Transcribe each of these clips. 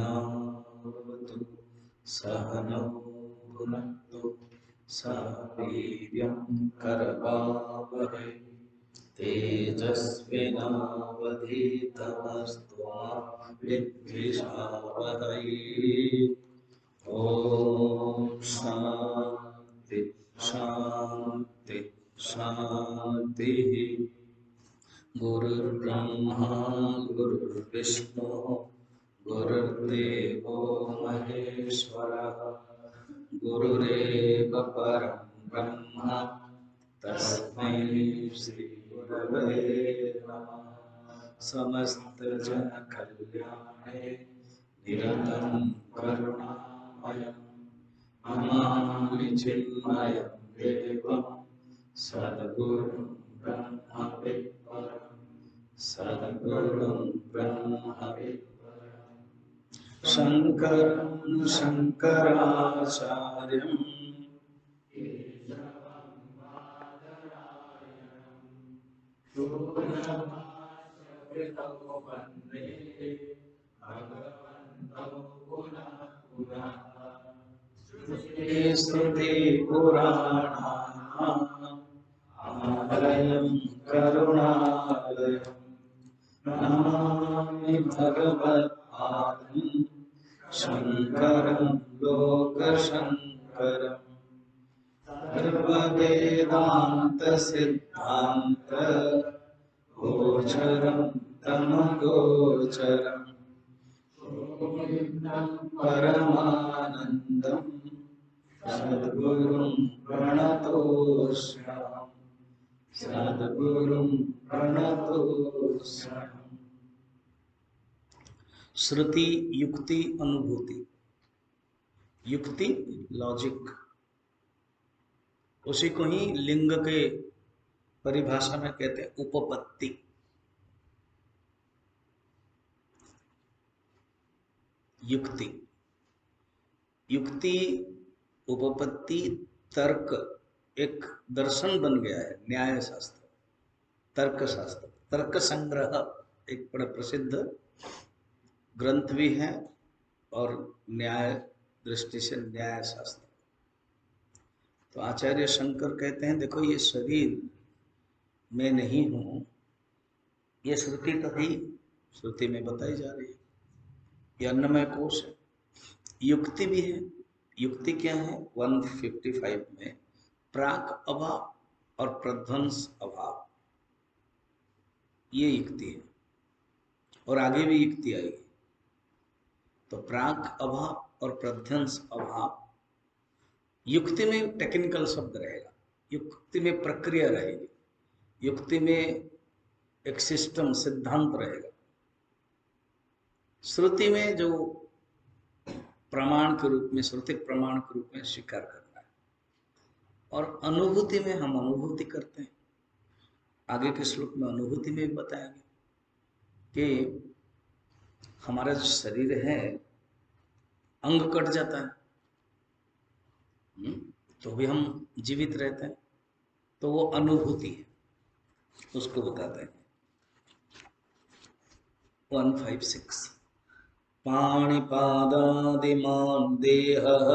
सहनावतु सहनौ भुनक्तु सह वीर्यं करवावहै तेजस्विनावधीतमस्तु मा विद्विषावहै। ओम शांति शांति शांति। गुरुर्ब्रह्मा गुरुर्विष्णु गुरुर्देवो महेश्वरः गुरुरेव परं ब्रह्म तस्मै श्री गुरवे नमः। समस्त जन कल्याणे निरतं करुणामयं नमामि चिन्मयं देवं सद्गुरुं ब्रह्मविद्वरं सद्गुरुं ब्रह्मविद्वरं शङ्करं शङ्कराचार्यं वन्दे भगवन्तौ पुनः पुनः। श्रुतिस्मृतिपुराणानाम् आलयं करुणालयं नमामि भगवत्पादं शङ्करं लोकशङ्करम्। सर्ववेदान्तसिद्धान्त गोचरं तमगोचरं परमानन्दं सद्गुरुं प्रणतोऽस्म्यहं सद्गुरुं प्रणतोऽस्म्यहम्। श्रुति युक्ति अनुभूति। युक्ति लॉजिक, उसी को ही लिंग के परिभाषा में कहते हैं उपपत्ति। युक्ति युक्ति उपपत्ति तर्क एक दर्शन बन गया है। न्याय शास्त्र, तर्क शास्त्र, तर्क संग्रह एक बड़ा प्रसिद्ध ग्रंथ भी है और न्याय दृष्टि से न्याय शास्त्र। तो आचार्य शंकर कहते हैं देखो ये शरीर मैं नहीं हूं, ये श्रुति तो ही श्रुति में बताई जा रही है, ये अन्नमय कोश है। युक्ति भी है। युक्ति क्या है? 155 में प्राक अभाव और प्रध्वंस अभाव, ये युक्ति है और आगे भी युक्ति आएगी। तो प्राक अभाव और प्रध्वंस अभाव, युक्ति में टेक्निकल शब्द रहेगा, युक्ति में प्रक्रिया रहेगी, युक्ति में एक सिस्टम सिद्धांत रहेगा। श्रुति में जो प्रमाण के रूप में, श्रुति प्रमाण के रूप में स्वीकार करना है, और अनुभूति में हम अनुभूति करते हैं। आगे के श्लोक में अनुभूति में भी बताएंगे कि हमारा जो शरीर है अंग कट जाता है तो भी हम जीवित रहते हैं, तो वो अनुभूति है, उसको बताते हैं। 156 पाणिपादादिमान् देहः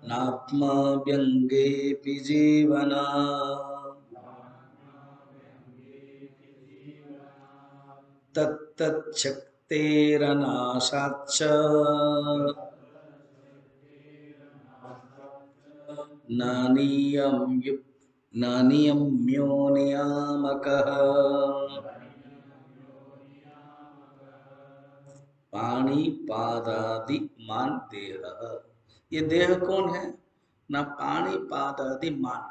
नात्मा व्यङ्गेऽपि जीवना तत्तच्छक्तेरनाशाच्च नानियम्यो नियामकः। पाणी पादादि मान देह, ये देह कौन है ना? पाणी पादादि मान,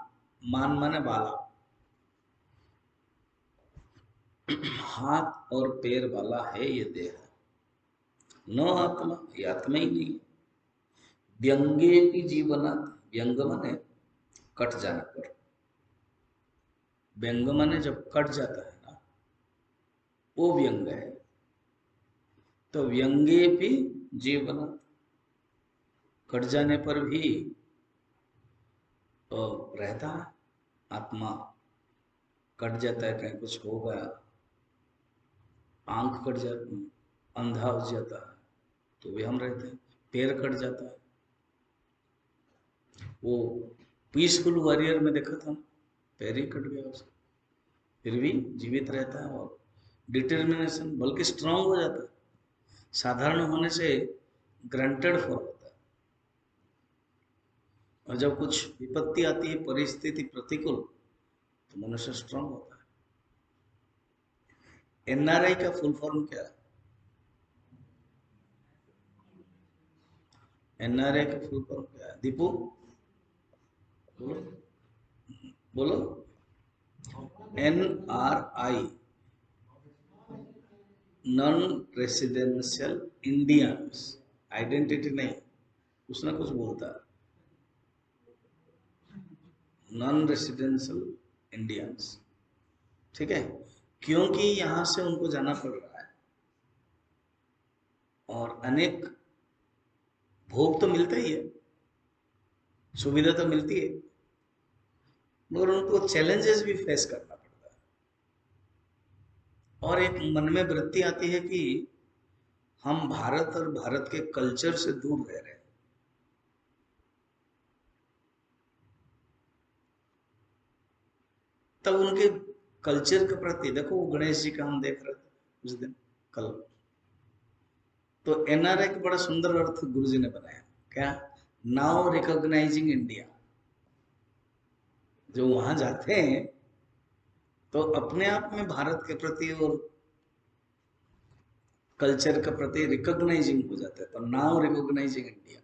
मान माने वाला, हाथ और पैर वाला है ये देह। न आत्मा, ये आत्मा ही नहीं। व्यंगे की जीवनात्, व्यंग माने कट जाने पर, व्यंग माने जब कट जाता है ना, वो व्यंग है। तो व्यंगे भी जीवन, कट जाने पर भी तो रहता है। आत्मा कट जाता है, कहीं कुछ हो गया आंख कट जाती, अंधा हो जाता है तो भी हम रहते हैं, पैर कट जाता है। वो पीसफुल वॉरियर में देखा था, पैर ही कट गया उसका, फिर भी जीवित रहता है और डिटर्मिनेशन बल्कि स्ट्रांग हो जाता है। साधारण होने से ग्रांटेड फॉर होता है, और जब कुछ विपत्ति आती है, परिस्थिति प्रतिकूल, तो मनुष्य स्ट्रांग होता है। एनआरआई का फुल फॉर्म क्या है? एनआरआई का फुल फॉर्म क्या है? दीपू बोलो, बोलो। NRI, non residential Indians, identity नहीं, कुछ ना कुछ बोलता है, नॉन रेसिडेंशियल इंडियंस, ठीक है, क्योंकि यहां से उनको जाना पड़ रहा है और अनेक भोग तो मिलता ही है, सुविधा तो मिलती है, मगर उनको चैलेंजेस भी फेस करना पड़ता है। और एक मन में वृत्ति आती है कि हम भारत और भारत के कल्चर से दूर रह रहे हैं। तब उनके कल्चर के प्रति देखो, वो गणेश जी का हम देख रहे थे उस दिन, कल, तो एनआरआई का बड़ा सुंदर अर्थ गुरुजी ने बनाया, क्या? Now recognising India. जो वहां जाते हैं तो अपने आप में भारत के प्रति और कल्चर के प्रति रिकॉग्नाइजिंग हो जाता है, तो नाउ रिकॉग्नाइजिंग इंडिया।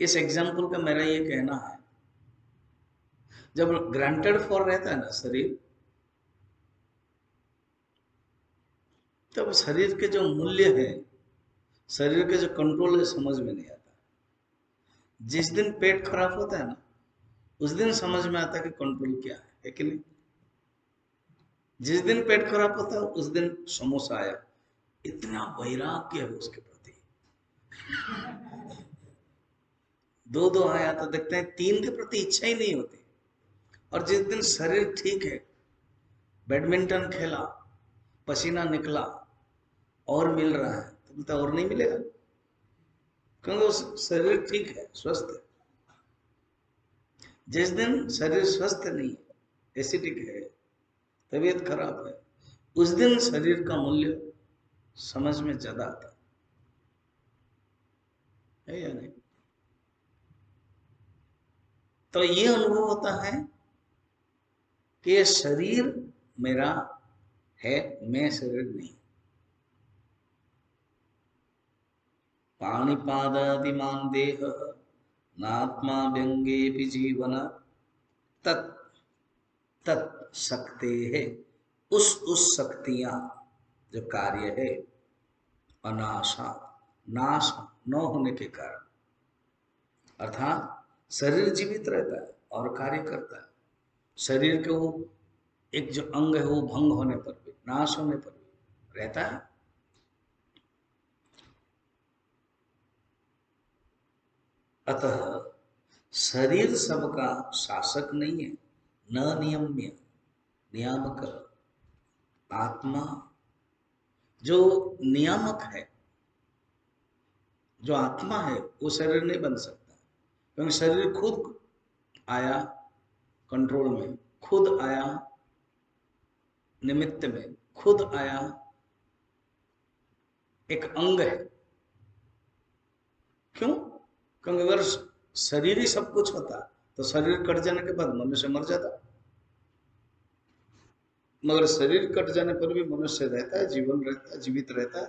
इस एग्जाम्पल का मेरा ये कहना है, जब ग्रांटेड फॉर रहता है ना शरीर, तब शरीर के जो मूल्य है, शरीर के जो कंट्रोल है, समझ में नहीं आता। जिस दिन पेट खराब होता है ना, उस दिन समझ में आता है कि कंट्रोल क्या है कि नहीं। जिस दिन पेट खराब होता है उस दिन समोसा आया, इतना वैराग्य है उसके प्रति। दो दो आया तो देखते हैं तीन के प्रति इच्छा ही नहीं होती। और जिस दिन शरीर ठीक है, बैडमिंटन खेला, पसीना निकला और मिल रहा है, तो बोलता और नहीं मिलेगा, क्योंकि उस शरीर ठीक है, स्वस्थ है। जिस दिन शरीर स्वस्थ नहीं है, एसिडिक है, तबीयत खराब है, उस दिन शरीर का मूल्य समझ में ज्यादा आता है या नहीं? तो ये अनुभव होता है कि ये शरीर मेरा है, मैं शरीर नहीं। पाणिपादादिमान देह नात्मा व्यंगे भी जीवन तत् तत् शक्ति है, उस शक्तियां जो कार्य है, अनाशा, नाश न होने के कारण, अर्थात शरीर जीवित रहता है और कार्य करता है। शरीर के वो एक जो अंग है वो भंग होने पर भी, नाश होने पर भी रहता है। अतः शरीर सबका शासक नहीं है, न नियम्य, नियामक। आत्मा जो नियामक है, जो आत्मा है, वो शरीर नहीं बन सकता, क्योंकि शरीर खुद आया कंट्रोल में, खुद आया निमित्त में, खुद आया एक अंग है। क्यों? क्योंकि अगर शरीर ही सब कुछ होता तो शरीर कट जाने के बाद मनुष्य मर जाता, मगर शरीर कट जाने पर भी मनुष्य रहता है, जीवन रहता है, जीवित रहता है।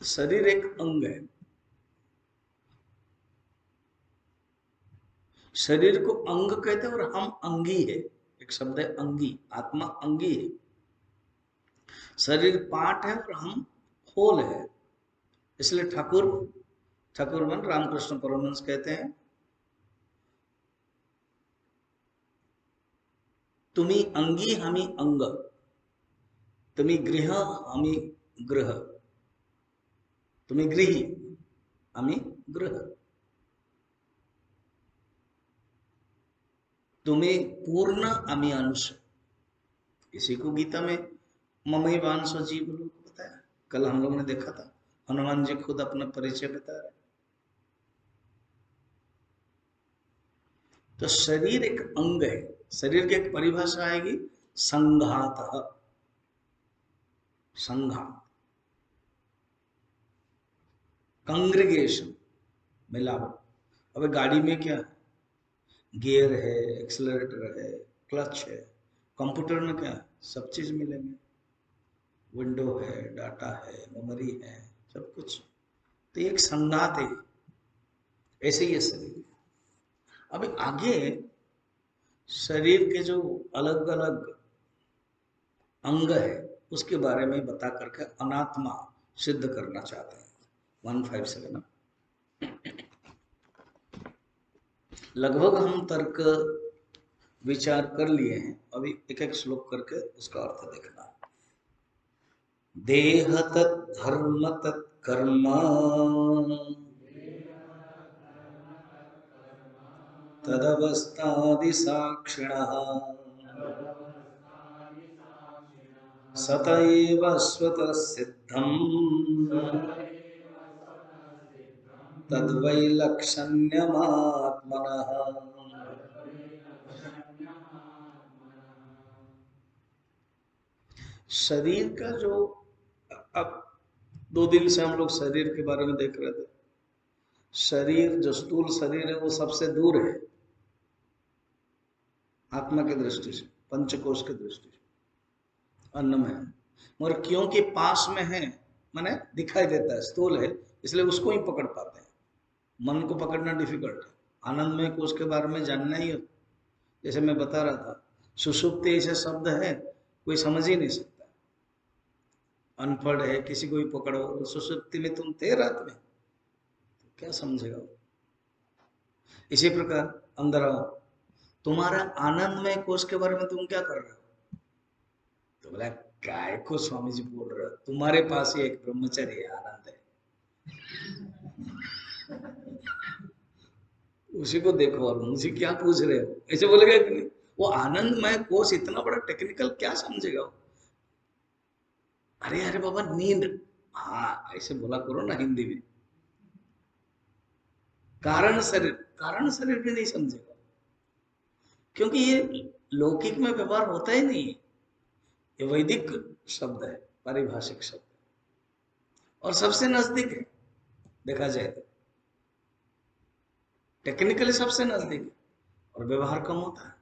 तो शरीर एक अंग है। शरीर को अंग कहते हैं और हम अंगी है, एक शब्द है अंगी, आत्मा अंगी है। शरीर पार्ट है और हम होल है। इसलिए ठाकुरवन रामकृष्ण परमहंस कहते हैं, तुम्ही अंगी हमी अंग, तुम्ही गृह हमी गृह, तुम्ही गृही हमी गृह, तुम्हें पूर्ण अमी अंश। इसी को गीता में ममई वांसो जीव लोग बताया, कल हम लोगों ने देखा था, हनुमान जी खुद अपना परिचय बता रहे। तो शरीर एक अंग है, शरीर की एक परिभाषा आएगी संघात, संघात, कंग्रीगेशन, मिलावट। अब गाड़ी में क्या है, गियर है, एक्सेलरेटर है, क्लच है। कंप्यूटर में क्या है, सब चीज मिलेंगे, विंडो है, डाटा है, मेमोरी है, सब कुछ। तो एक संघात है, ऐसे ही है शरीर। अभी आगे शरीर के जो अलग अलग अंग है उसके बारे में बता करके अनात्मा सिद्ध करना चाहते हैं 157। लगभग हम तर्क विचार कर लिए हैं, अभी एक एक श्लोक करके उसका अर्थ देखना है। देह तद्धर्म तत्कर्म तदवस्थादि साक्षिणः सतैव स्वतः सिद्धम् तद्वैलक्षण्यमात्मनः। शरीर का जो, अब 2 दिन से हम लोग शरीर के बारे में देख रहे थे। शरीर जो स्थूल शरीर है वो सबसे दूर है आत्मा की दृष्टि से, पंचकोश की दृष्टि से, अन्न में। मगर क्योंकि पास में है, माने दिखाई देता है, स्थूल है, इसलिए उसको ही पकड़ पाते हैं। मन को पकड़ना डिफिकल्ट है। आनंदमय कोश के बारे में जानना ही, जैसे मैं बता रहा था, सुषुप्ति ऐसे शब्द है कोई समझ ही नहीं सकता। अनपढ़ है किसी को भी पकड़ो, सुषुप्ति में तुम थे रात में, तो क्या समझेगा। इसी प्रकार अंदर आओ, तुम्हारा आनंदमय कोश के बारे में तुम क्या कर रहे हो, तो बोला काय को स्वामी जी बोल रहे हो, तुम्हारे पास ही एक ब्रह्मचर्य आनंद है, उसी को देखो और मुझे क्या पूछ रहे हो, ऐसे बोलेगा कि नहीं। वो आनंदमय कोश इतना बड़ा टेक्निकल क्या समझेगा वो। अरे अरे बाबा नींद, हाँ ऐसे बोला करो ना हिंदी में। कारण शरीर भी नहीं समझेगा, क्योंकि ये लौकिक में व्यवहार होता ही नहीं है। ये वैदिक शब्द है, पारिभाषिक शब्द है, और सबसे नजदीक है देखा जाए तो, टेक्निकली सबसे नजदीक है, और व्यवहार कम होता है।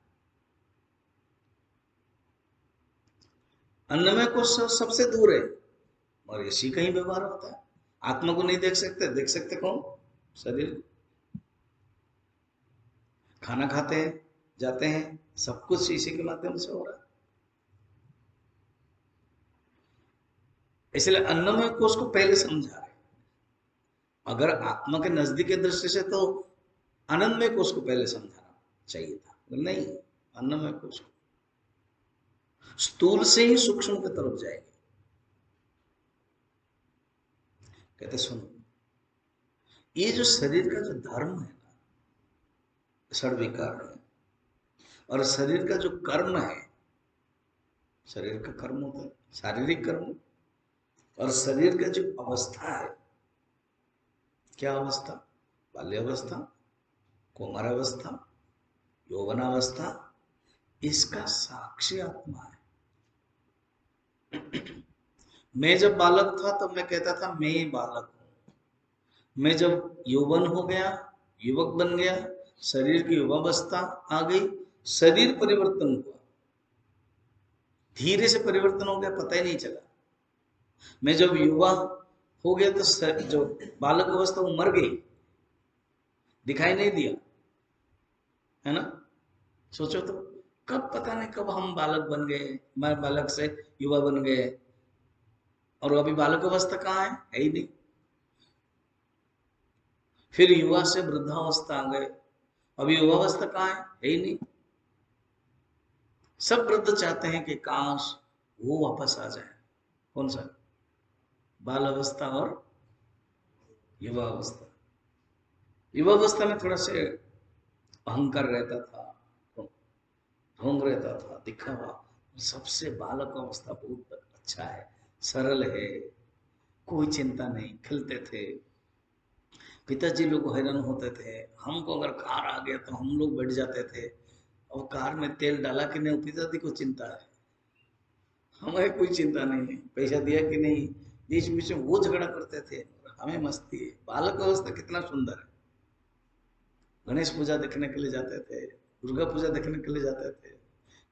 अन्नमय कोश सबसे दूर है और इसी का ही व्यवहार होता है। आत्मा को नहीं देख सकते, देख सकते कौन, शरीर। खाना खाते हैं, जाते हैं, सब कुछ इसी के माध्यम से हो रहा है। इसलिए अन्नमय कोश को पहले समझा रहे। अगर आत्मा के नजदीक की दृष्टि से तो आनंदमय कोश को पहले समझाना चाहिए था, नहीं, अन्नमय कोश को। स्थूल से ही सूक्ष्म की तरफ जाएगी। कहते सुनो, ये जो शरीर का जो धर्म है ना, षड्विकार है, और शरीर का जो कर्म है, शरीर का कर्म होता है शारीरिक कर्म, और शरीर का जो अवस्था है, क्या अवस्था, बाल्यावस्था, कौमारावस्था, यौवनावस्था, इसका साक्षी आत्मा है। मैं जब बालक था तब मैं कहता था मैं बालक हूं। मैं जब यौवन हो गया, युवक बन गया, शरीर की युवावस्था आ गई, शरीर परिवर्तन हुआ, धीरे से परिवर्तन हो गया, पता ही नहीं चला। मैं जब युवा हो गया तो जो बालक अवस्था वो मर गई, दिखाई नहीं दिया, है ना। सोचो तो, कब, पता नहीं कब हम बालक बन गए, मैं बालक से युवा बन गए, और अभी बालक अवस्था कहाँ है ही नहीं। फिर युवा से वृद्धावस्था आ गए, अभी युवावस्था कहाँ है ही नहीं। सब वृद्ध चाहते हैं कि काश वो वापस आ जाए, कौन सा, बाल अवस्था और युवा अवस्था। युवा अवस्था में थोड़ा से अहंकार रहता था, ढोंग रहता था, दिखावा। सबसे बालक अवस्था बहुत अच्छा है, सरल है, कोई चिंता नहीं, खिलते थे। पिताजी लोग हैरान होते थे, हमको अगर कार आ गया तो हम लोग बैठ जाते थे, और कार में तेल डाला कि नहीं, पिताजी को चिंता है, हमें कोई चिंता नहीं है, पैसा दिया कि नहीं। बीच बीच में वो झगड़ा करते थे, हमें मस्ती है। बालक अवस्था कितना सुंदर है। गणेश पूजा देखने के लिए जाते थे, दुर्गा पूजा देखने के लिए जाते थे,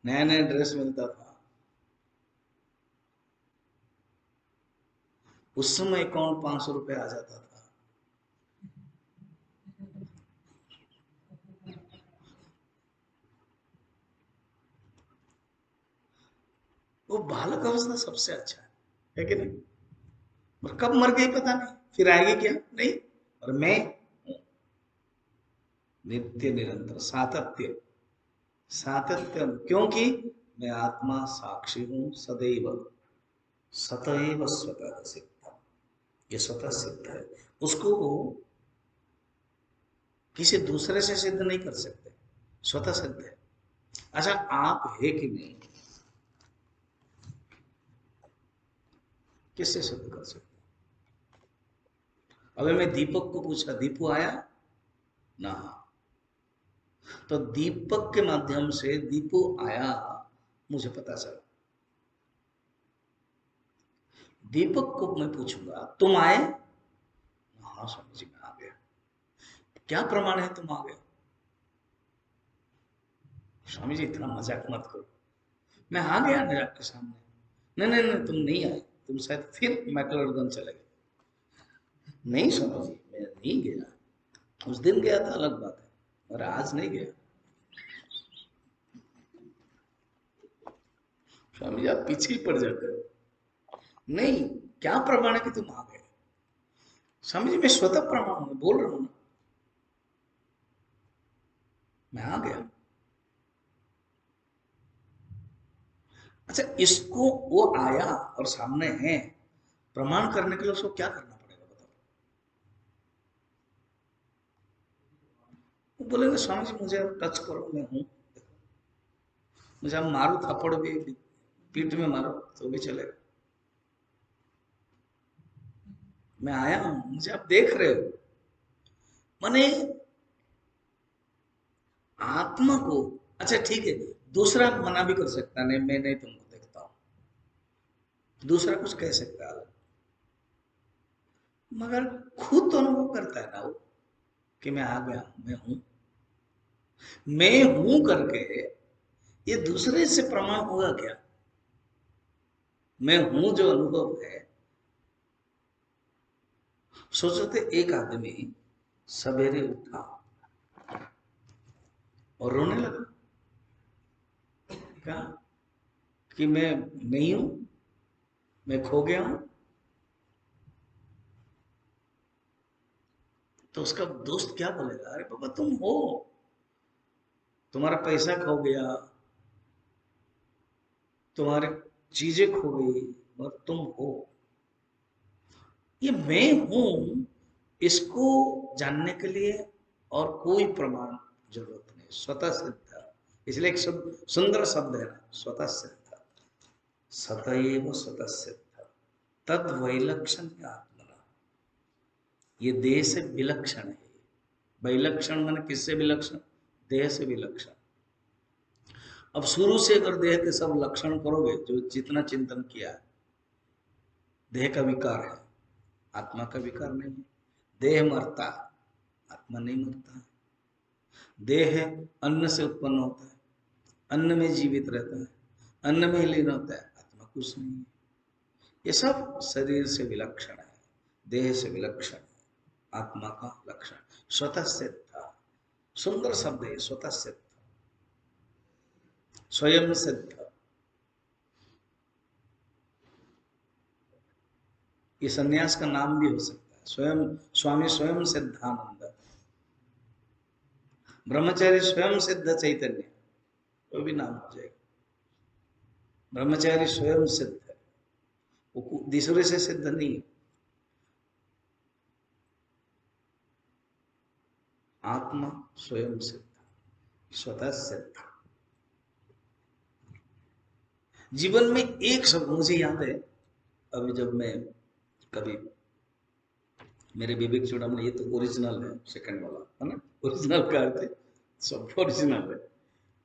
नया नया ड्रेस मिलता था। उस समय अकाउंट 500 रुपए आ जाता था। वो बालक अवस्था सबसे अच्छा है कि नहीं। और कब मर गई पता नहीं, फिर आएगी क्या नहीं। और मैं नित्य निरंतर सातत्य, सातत्य, क्योंकि मैं आत्मा साक्षी हूं सदैव, सतैव स्वतः सिद्ध। ये स्वतः सिद्ध है, उसको किसी दूसरे से सिद्ध नहीं कर सकते, स्वतः सिद्ध है। अच्छा, आप है कि नहीं, किससे सिद्ध कर सकते। अभी मैं दीपक को पूछा, दीपू आया ना, तो दीपक के माध्यम से दीपू आया, मुझे पता चला। दीपक को मैं पूछूंगा तुम आए, हाँ स्वामी जी मैं आ गया, क्या प्रमाण है तुम आ गए। स्वामी जी इतना मजाक मत करो, मैं आ गया ना आपके सामने। नहीं नहीं नहीं, तुम नहीं आए, तुम शायद फिर मैकलोडगंज चले गए। नहीं स्वामी जी मैं नहीं गया, उस दिन गया था अलग बात है, और आज नहीं गया। स्वामी जी आप पीछे ही पड़ जाते हो। नहीं, क्या प्रमाण है कि तुम आ गए। स्वामी जी मैं स्वतः प्रमाण हूं, बोल रहा हूं ना, मैं आ गया। अच्छा, इसको वो आया और सामने है, प्रमाण करने के लिए उसको क्या करना पड़ेगा बताओ। वो बोलेंगे स्वामी जी मुझे अब टच करो, मैं हूं, मुझे अब मारो थप्पड़ भी, पीठ में मारो तो भी चलेगा, मैं आया हूं, मुझे आप देख रहे हो। माने आत्मा को, अच्छा ठीक है, दूसरा मना भी कर सकता है, नहीं मैं नहीं तुमको देखता हूं, दूसरा कुछ कह सकता है, मगर खुद तो अनुभव करता है ना वो, कि मैं आ गया हूं, मैं हूं करके ये दूसरे से प्रमाण होगा क्या। मैं हूं जो अनुभव है। सोचो थे एक आदमी सवेरे उठा और रोने लगा, कहा कि मैं नहीं हूं, मैं खो गया हूं। तो उसका दोस्त क्या बोलेगा, अरे बाबा तुम हो, तुम्हारा पैसा खो गया, तुम्हारी चीजें खो गई, और तुम हो। ये मैं हूं, इसको जानने के लिए और कोई प्रमाण जरूरत नहीं, स्वतः सिद्ध। इसलिए एक शब्द, सुंदर शब्द है ना, स्वतः सिद्ध, सतएव स्वतः सिद्ध, तद वैलक्षण आत्मना। ये देह से विलक्षण है। वैलक्षण माने किससे विलक्षण, देह से विलक्षण। अब शुरू से अगर देह के सब लक्षण करोगे, जो जितना चिंतन किया है, देह का विकार है, आत्मा का विकार नहीं है। देह मरता, आत्मा नहीं मरता। देह अन्न से उत्पन्न होता है, अन्न में जीवित रहता है, अन्न में ही लीन होता है, आत्मा कुछ नहीं है। ये सब शरीर से विलक्षण है, देह से विलक्षण है, आत्मा का लक्षण स्वतः सिद्ध। सुंदर शब्द है स्वतः सिद्ध, स्वयं सिद्ध। ये सन्यास का नाम भी हो सकता है, स्वयं स्वामी स्वयं सिद्धानंद, ब्रह्मचारी स्वयं सिद्ध चैतन्य, वो भी नाम हो जाएगा। ब्रह्मचारी स्वयं सिद्ध है, वो दूसरे से सिद्ध नहीं है। आत्मा स्वयं सिद्ध, स्वतः सिद्ध। जीवन में एक शब्द मुझे याद है, अभी जब मैं कभी मेरे विवेक चूड़ामणि, ये तो ओरिजिनल है, सेकंड वाला है ना, ओरिजिनल का अर्थ है सब ओरिजिनल है,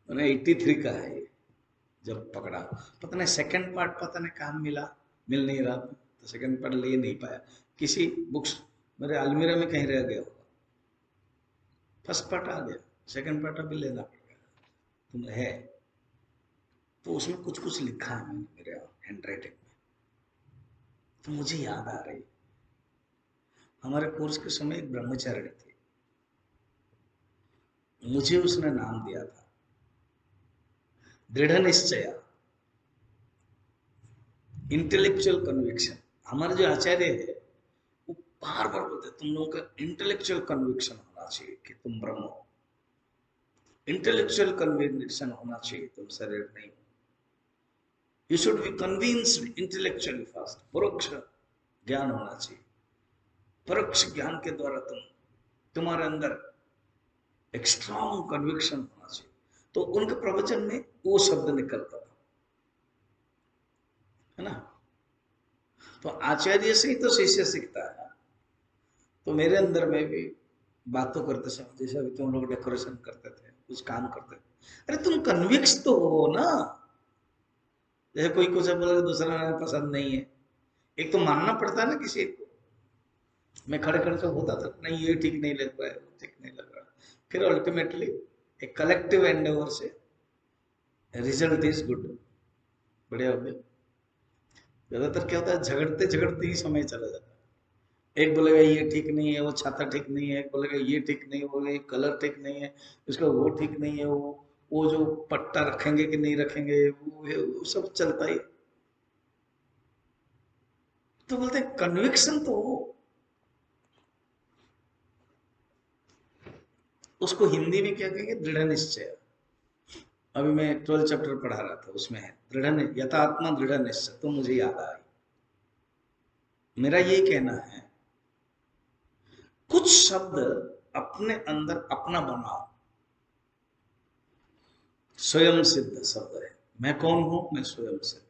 मैंने 83 का है ये जब पकड़ा। पता नहीं सेकंड पार्ट पता नहीं कहाँ मिला, मिल नहीं रहा था, तो सेकंड पार्ट ले नहीं पाया, किसी बुक्स मेरे अलमीरा में कहीं रह गया होगा। फर्स्ट पार्ट आ गया, सेकंड पार्ट अभी लेना पड़ेगा। तुम है तो उसमें कुछ कुछ लिखा है मैंने मेरे हैंड राइटिंग में, तो मुझे याद आ रही। हमारे कोर्स के समय एक ब्रह्मचारिणी थी, मुझे उसने नाम दिया था दृढ़ निश्चय, इंटेलेक्चुअल कन्विक्शन। हमारे जो आचार्य है वो बार बार बोलते तुम लोगों का इंटेलेक्चुअल कन्विक्शन होना चाहिए कि तुम ब्रह्म हो, इंटेलेक्चुअल कन्विक्शन होना चाहिए तुम शरीर नहीं हो। You should be convinced intellectually first, परोक्ष ज्ञान होना चाहिए, परोक्ष ज्ञान के द्वारा तुम्हारे अंदर एक स्ट्रॉन्ग कन्विक्शन होना चाहिए। तो उनके प्रवचन में वो शब्द निकलता था, है ना। तो आचार्य से ही तो शिष्य सीखता है। तो मेरे अंदर में भी बातों करते समय, जैसे अभी तुम लोग डेकोरेशन करते थे, कुछ काम करते थे, अरे तुम कन्विक्स तो हो ना। जैसे कोई कुछ बोला दूसरा पसंद नहीं है, एक तो मानना पड़ता है ना किसी को। मैं खड़े खड़े तो होता था नहीं, ये ठीक नहीं लग रहा है, वो ठीक नहीं लग रहा है, फिर अल्टीमेटली एक कलेक्टिव एंडेवर से रिजल्ट इज गुड, बढ़िया हो गया। ज्यादातर क्या होता है, झगड़ते झगड़ते ही समय चला जाता है। एक बोलेगा ये ठीक नहीं है, वो छाता ठीक नहीं है, एक बोलेगा ये ठीक नहीं है, बोलेगा ये कलर ठीक नहीं है, उसका वो ठीक नहीं है, वो जो पट्टा रखेंगे कि नहीं रखेंगे, वो सब चलता ही। तो बोलते हैं कन्विक्शन तो हो। उसको हिंदी में क्या कहेंगे, दृढ़ निश्चय। अभी मैं 12 चैप्टर पढ़ा रहा था, उसमें है यथात्मा दृढ़ निश्चय, तो मुझे याद आई। मेरा ये कहना है कुछ शब्द अपने अंदर अपना बनाओ, स्वयं सिद्ध शब्द है। मैं कौन हूं, मैं स्वयं सिद्ध।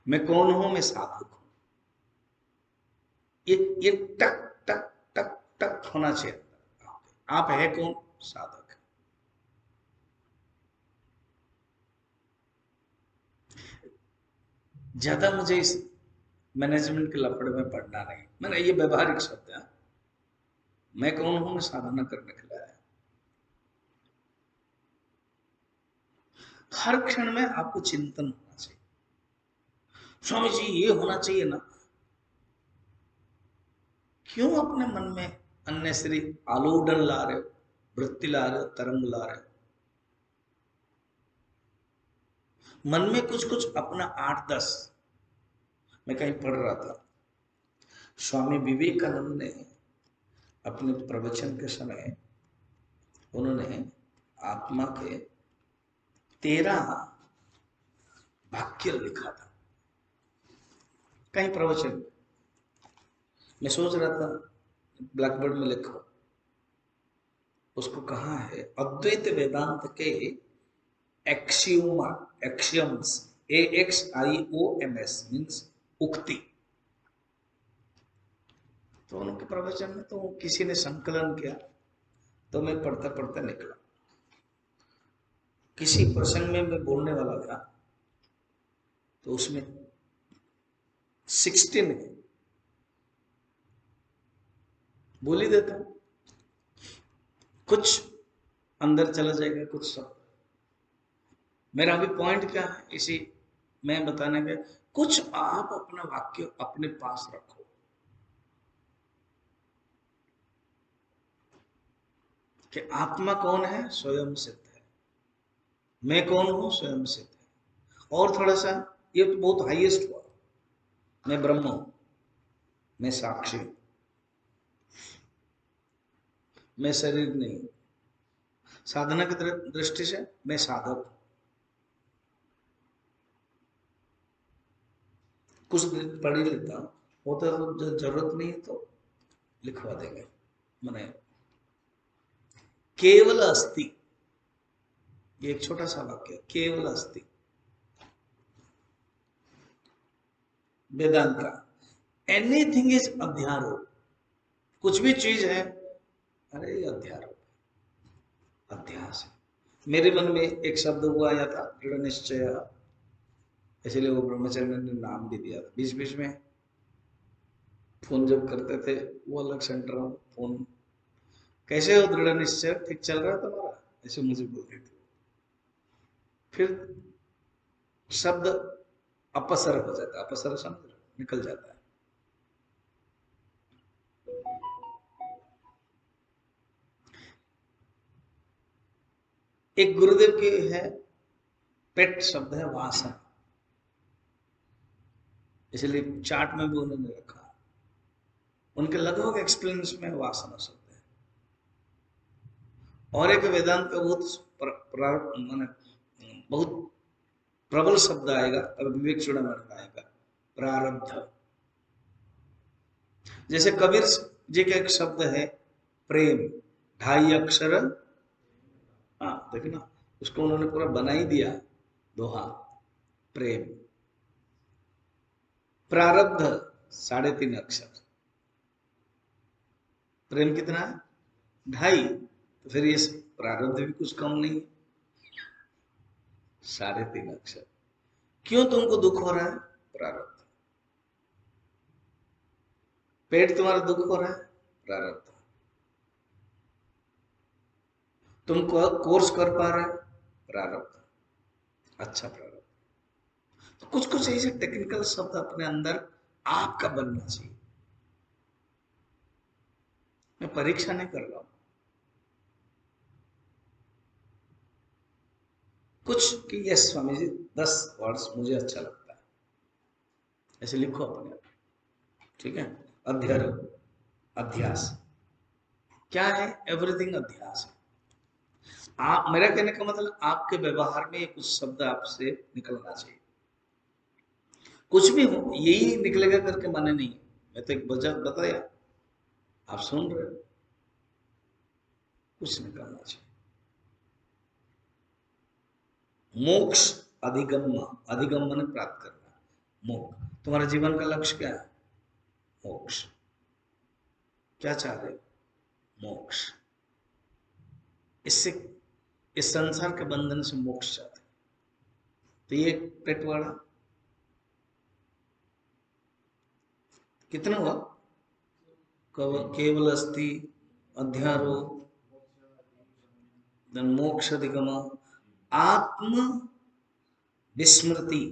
मैं कौन हूं, मैं साधक हूं। ये टक टक टक टक होना चाहिए। आप है कौन, साधक। ज्यादा मुझे इस मैनेजमेंट के लफड़े में पढ़ना नहीं, मैंने ये व्यवहारिक शब्द है। मैं कौन हूं, मैं साधना करने के लिए आया। हर क्षण में आपको चिंतन होना चाहिए, स्वामी जी ये होना चाहिए ना। क्यों अपने मन में अन्य आलोडन ला रहे हो, वृत्ति ला रहे हो, तरंग ला रहे हो। मन में कुछ कुछ अपना 8-10। मैं कहीं पढ़ रहा था, स्वामी विवेकानंद ने अपने प्रवचन के समय उन्होंने आत्मा के 13 वाक्य लिखा था कहीं प्रवचन में। मैं सोच रहा था ब्लैक बोर्ड में लिखो, उसको कहा है अद्वैत वेदांत के एक्सियोमा, एक्सियम्स, AXIOMS मीन्स उक्ति। तो उनके प्रवचन में तो किसी ने संकलन किया, तो मैं पढ़ते पढ़ते निकला। किसी प्रसंग में मैं बोलने वाला था, तो उसमें 16 है, बोल ही देता हूं, कुछ अंदर चला जाएगा, कुछ सब। मेरा अभी पॉइंट क्या है इसी में बताने के, कुछ आप अपना वाक्य अपने पास रखो कि आत्मा कौन है, स्वयं सिद्ध है। मैं कौन हूं, स्वयं सिद्ध है। और थोड़ा सा, ये तो बहुत हाईएस्ट हुआ, मैं ब्रह्म हूं, मैं साक्षी हूं, मैं शरीर नहीं हूं। साधना की दृष्टि से मैं साधक हूं। कुछ पढ़ ही लेता हूं, होता तो जरूरत नहीं तो लिखवा देंगे। मैंने केवल अस्ति, ये एक छोटा सा वाक्य, केवल अस्ति। Vedanta, anything is adhyaropa. कुछ भी चीज है, अरे ये अध्यारोप, अध्यास है। मेरे मन में एक शब्द हुआ आया था, दृढ़ निश्चय, इसलिए वो ब्रह्मचर्य ने नाम भी दिया था। बीच बीच में फोन जब करते थे, वो अलग सेंटर में फोन, कैसे हो दृढ़ निश्चय, ठीक चल रहा है तुम्हारा, ऐसे मुझे बोलते थे। फिर शब्द अपसर हो जाता है, अपसर समझ रहे हो? निकल जाता है। एक गुरुदेव की है पेट शब्द है वासना, इसलिए चार्ट में भी उन्होंने रखा। उनके लगभग एक्सप्लेनेशन में वासना शब्द है। और एक वेदांत का माने बहुत प्रबल शब्द आएगा, और विवेक चूड़ामणि में आएगा, प्रारब्ध। जैसे कबीर जी का एक शब्द है प्रेम, 2.5 अक्षर, हाँ देखो ना, उसको उन्होंने पूरा बना ही दिया दोहा, प्रेम। प्रारब्ध 3.5 अक्षर, प्रेम कितना है? 2.5, तो फिर ये प्रारब्ध भी कुछ कम नहीं, 3.5 अक्षर। क्यों तुमको दुख हो रहा है? प्रारब्ध। पेट तुम्हारा दुख हो रहा है? प्रारब्ध। तुम कोर्स कर पा रहे हो? प्रारब्ध। अच्छा प्रारब्ध। तो कुछ कुछ ऐसे टेक्निकल शब्द अपने अंदर आपका बनना चाहिए। मैं परीक्षा नहीं कर रहा हूं, कुछ कि यस स्वामी जी 10 वर्ड्स मुझे अच्छा लगता है, ऐसे लिखो अपने आप, ठीक है? अध्यारोप, अध्यास क्या है? एवरीथिंग अध्यास है। आप, मेरा कहने का मतलब आपके व्यवहार में कुछ शब्द आपसे निकलना चाहिए। कुछ भी हो, यही निकलेगा करके माने नहीं। मैं तो एक वजह बताया, आप सुन रहे हो, कुछ निकलना चाहिए। मोक्ष, अधिगम, अधिगम माने प्राप्त करना, मोक्ष। तुम्हारा जीवन का लक्ष्य क्या है? मोक्ष। क्या चाह रहे हो? मोक्ष। इससे, इस संसार के बंधन से मोक्ष चाहते हैं। तो ये पेट वाला कितना हुआ? केवल अस्ति, अध्यारो, मोक्ष अधिगम, आत्म विस्मृति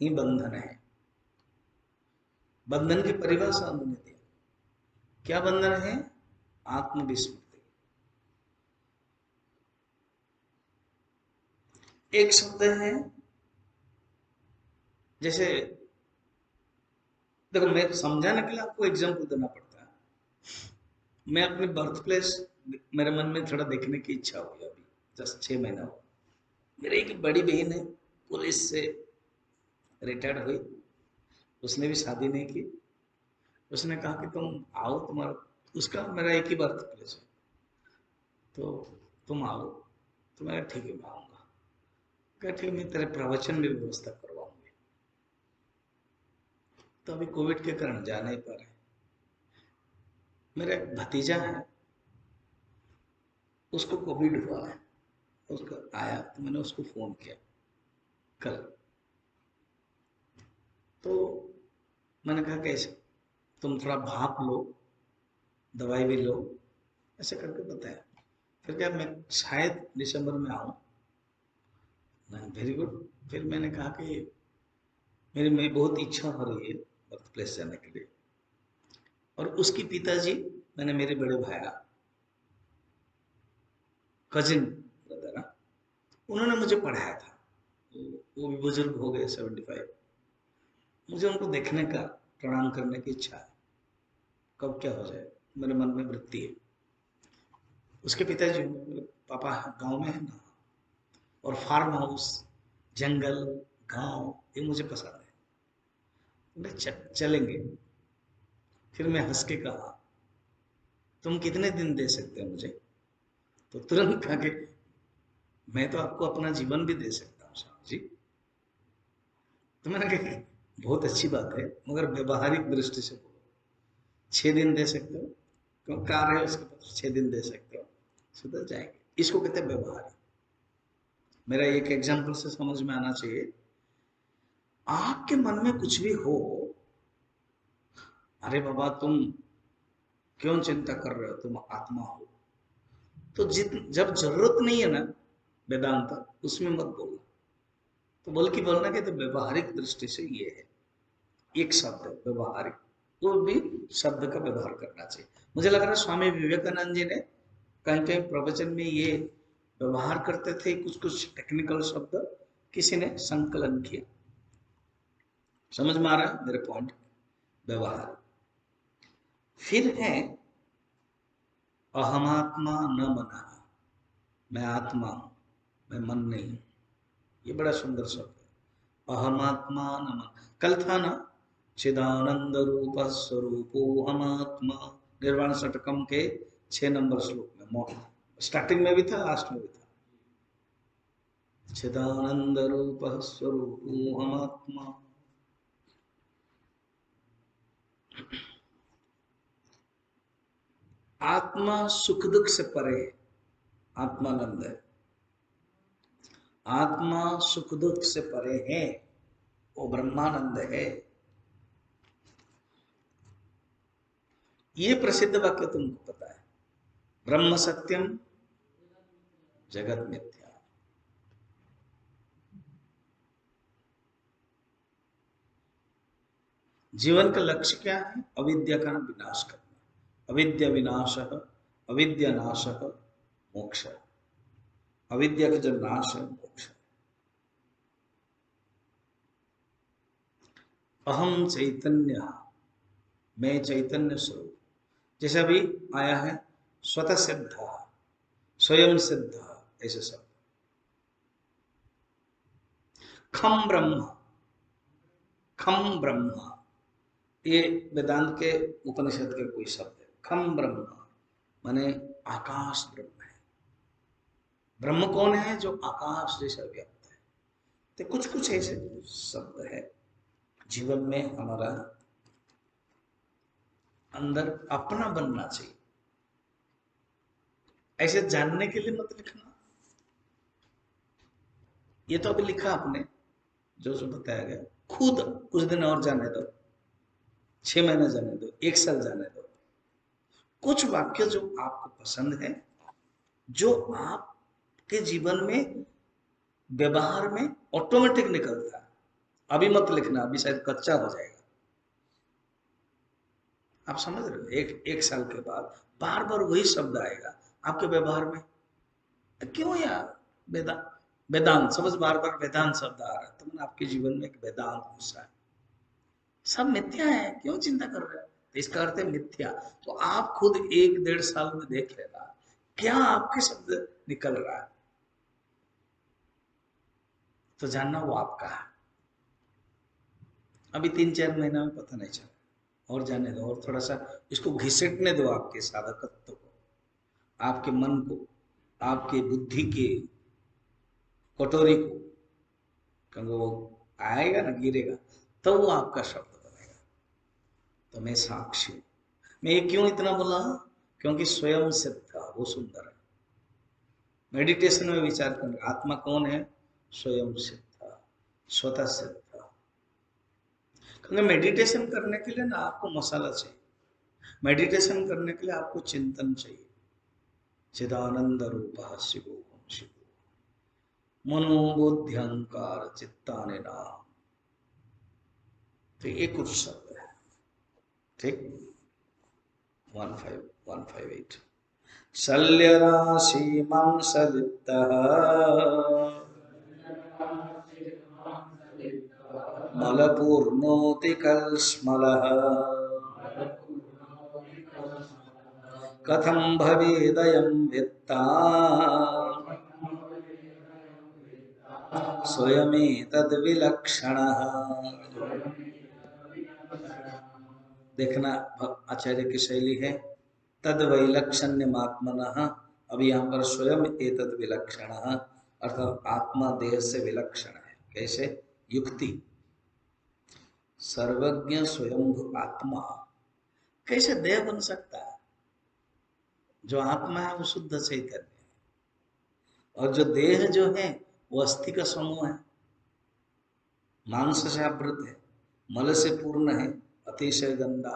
ही बंधन है। बंधन की परिभाषा उन्होंने दी। क्या बंधन है? आत्म विस्मृति। एक शब्द है, जैसे देखो, मैं समझाने के लिए आपको एग्जाम्पल देना पड़ता है। मैं अपने बर्थ प्लेस, मेरे मन में थोड़ा देखने की इच्छा हुई अभी, जस्ट 6 महीना हुआ। मेरी एक बड़ी बहन है, पुलिस से रिटायर्ड हुई, उसने भी शादी नहीं की। उसने कहा कि तुम आओ, तुम्हारा, उसका मेरा एक ही बर्थ प्लेस है, तो तुम आओ। तो मैं ठीक है, मैं आऊँगा। कहा ठीक, मैं तेरे प्रवचन में व्यवस्था करवाऊंगी। तो अभी कोविड के कारण जा नहीं पा रहे। मेरा एक भतीजा है, उसको कोविड हुआ है, उसको आया, तो मैंने उसको फोन किया कल। तो मैंने कहा कैसे, तुम थोड़ा भाप लो, दवाई भी लो, ऐसे करके बताया। फिर क्या, मैं शायद दिसंबर में आऊँ। Very good. फिर मैंने कहा कि मेरी में बहुत इच्छा हो रही है बर्थ प्लेस जाने के लिए। और उसकी पिताजी, मैंने मेरे बड़े भाया, कजिन ब्रदर, उन्होंने मुझे पढ़ाया था। वो भी बुजुर्ग हो गए, 75। मुझे उनको देखने का, प्रणाम करने की इच्छा है। कब क्या हो जाए, मेरे मन में वृत्ति है। उसके पिताजी, मेरे पापा गांव में है ना, और फार्म हाउस, जंगल, गांव, ये मुझे पसंद है। चलेंगे। फिर मैं हंस के कहा, तुम कितने दिन दे सकते हो मुझे? तो तुरंत कहा कि मैं तो आपको अपना जीवन भी दे सकता हूँ स्वामी जी। तो मैंने कहा बहुत अच्छी बात है, मगर व्यवहारिक दृष्टि से बोलो। 6 दिन दे सकते हो, क्यों कार है उसके पास, 6 दिन दे सकते हो, सुधर जाएंगे। इसको कहते हैं व्यवहारिक। मेरा एक एग्जाम्पल से समझ में आना चाहिए। आपके मन में कुछ भी हो, अरे बाबा तुम क्यों चिंता कर रहे हो, तुम आत्मा हो, तो जब जरूरत नहीं है ना वेदांत, उसमें मत बोलना। तो बल्कि बोलना कि तो व्यवहारिक दृष्टि से ये है, एक शब्द है व्यवहारिक, वो भी शब्द का व्यवहार करना चाहिए। मुझे लग रहा है स्वामी विवेकानंद जी ने कहीं कहीं प्रवचन में ये व्यवहार करते थे, कुछ कुछ टेक्निकल शब्द किसी ने संकलन किया। समझ में आ रहा है मेरे पॉइंट? व्यवहार। फिर है अहमात्मा न मना, मैं आत्मा हूं, मैं मन नहीं। ये बड़ा सुंदर शब्द है, अहमात्मा न मन। कल था ना, चिदानंद रूप स्वरूपो अहमात्मा, निर्वाण षटकम के 6 नंबर श्लोक में, स्टार्टिंग में भी था, लास्ट में भी था। चिदानंद रूप स्वरूपो अहमात्मा। आत्मा सुख दुख से परे है, आत्मानंद है। आत्मा सुख दुख से परे है, वो ब्रह्मानंद है। ये प्रसिद्ध वाक्य तुमको पता है, ब्रह्म सत्यम जगत मिथ्या। जीवन का लक्ष्य क्या है? अविद्या का विनाश करना। अविद्या विनाश, अविद्या नाश मोक्ष। अविद्या का जो नाश है मोक्ष। अहम चैतन्य, मैं चैतन्य स्वरूप। जैसे अभी आया है स्वतः सिद्ध, स्वयं सिद्ध, ऐसे सब। खम ब्रह्म, खम ब्रह्म, ये वेदांत के उपनिषद के कोई शब्द है। खम ब्रह्म माने आकाश ब्रह्म है। ब्रह्म कौन है? जो आकाश जैसा व्यक्त है। तो कुछ कुछ ऐसे शब्द है जीवन में हमारा अंदर अपना बनना चाहिए। ऐसे जानने के लिए मत लिखना। ये तो अभी लिखा आपने, जो बताया गया, खुद कुछ दिन और जाने दो, 6 महीने जाने दो, 1 साल जाने दो। कुछ वाक्य जो आपको पसंद है, जो आपके जीवन में व्यवहार में ऑटोमेटिक निकलता है, अभी मत लिखना, अभी शायद कच्चा हो जाएगा। आप समझ रहे हो? एक साल के बाद बार बार वही शब्द आएगा आपके व्यवहार में। क्यों यार? वेदांत, वेदांत समझ, बार बार वेदांत शब्द आ रहा है, तो मैंने आपके जीवन में एक वेदांत घुसा है। सब मिथ्या है, क्यों चिंता कर रहे हो? तो इसका अर्थ है मिथ्या। तो आप खुद 1-1.5 साल में देख लेना क्या आपके शब्द निकल रहा है, तो जानना वो आपका है। अभी 3-4 महीना में पता नहीं चला, और जाने दो, और थोड़ा सा इसको घिसटने दो, आपके साधकत्व को, आपके मन को, आपके बुद्धि के कटोरी को, क्योंकि वो आएगा ना, गिरेगा, तो वो आपका शब्द बनेगा। तो मैं साक्षी हूं। मैं ये क्यों इतना बोला? क्योंकि स्वयं सिद्ध, वो सुंदर है। मेडिटेशन में विचार करना, आत्मा कौन है? स्वयं सिद्ध, स्वतः सिद्ध। क्योंकि मेडिटेशन करने के लिए ना आपको मसाला चाहिए, मेडिटेशन करने के लिए आपको चिंतन चाहिए। चिदानंद रूप शिवो शिवो मनोबुद्ध्यंकार चित्तानि नाम। तो ये कुछ शब्द है, ठीक। 15158 शल्यराशि मंसलिप्तः मलपूर्णोति कल्मलः कथं भवेदयं वित्ता स्वयमेतद्विलक्षणः। देखना आचार्य की शैली है, तद वैलक्षण्यमात्मनः। अभी यहाँ पर स्वयं एतद विलक्षण, अर्थात आत्मा देह से विलक्षण है। कैसे? युक्ति, सर्वज्ञ स्वयंभू आत्मा कैसे देह बन सकता है? जो आत्मा है वो शुद्ध चैतन्य है, और जो देह जो है वो अस्थि का समूह है, मांस से आवृत है, मल से पूर्ण है, अतिशय गंदा,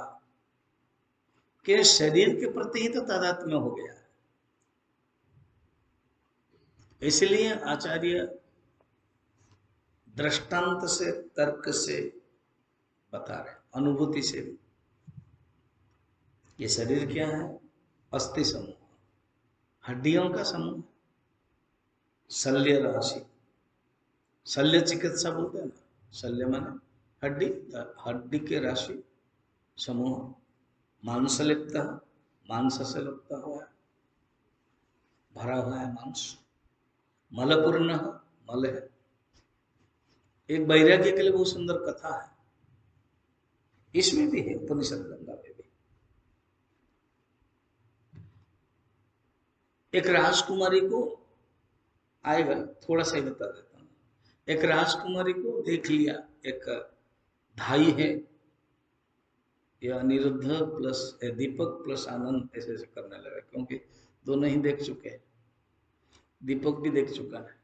के शरीर के प्रति ही तो तादात्म्य हो गया है। इसलिए आचार्य दृष्टांत से, तर्क से बता रहे, अनुभूति से भी। ये शरीर क्या है? अस्थि समूह, हड्डियों का समूह, शल्य राशि। शल्य चिकित्सा बोलते हैं ना, शल्य माने हड्डी, हड्डी के राशि समूह। मांस लिप्त, मांस से लिप्त हुआ है, भरा हुआ है मांस। मलपूर्ण, मल है। एक वैराग्य के लिए बहुत सुंदर कथा है, इसमें भी है, उपनिषद गंगा में भी। एक राजकुमारी को, आएगा थोड़ा सा ही बता देता हूँ। एक राजकुमारी को देख लिया, एक भाई है, या अनिरुद्ध प्लस दीपक प्लस आनंद ऐसे ऐसे करने लगा, क्योंकि दोनों ही देख चुके हैं। दीपक भी देख चुका है,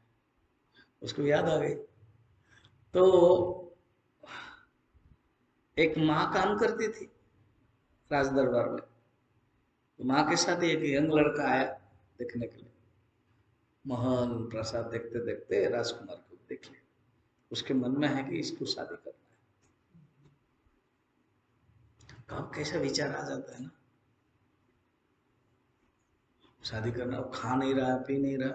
उसको याद आ गई। तो एक माँ काम करती थी राज दरबार में, तो माँ के साथ एक यंग लड़का आया देखने के लिए। महान प्रसाद देखते देखते राजकुमार को देख लिया, उसके मन में है कि इसको शादी करना है। कब कैसा विचार आ जाता है ना, शादी करना। वो खा नहीं रहा, पी नहीं रहा,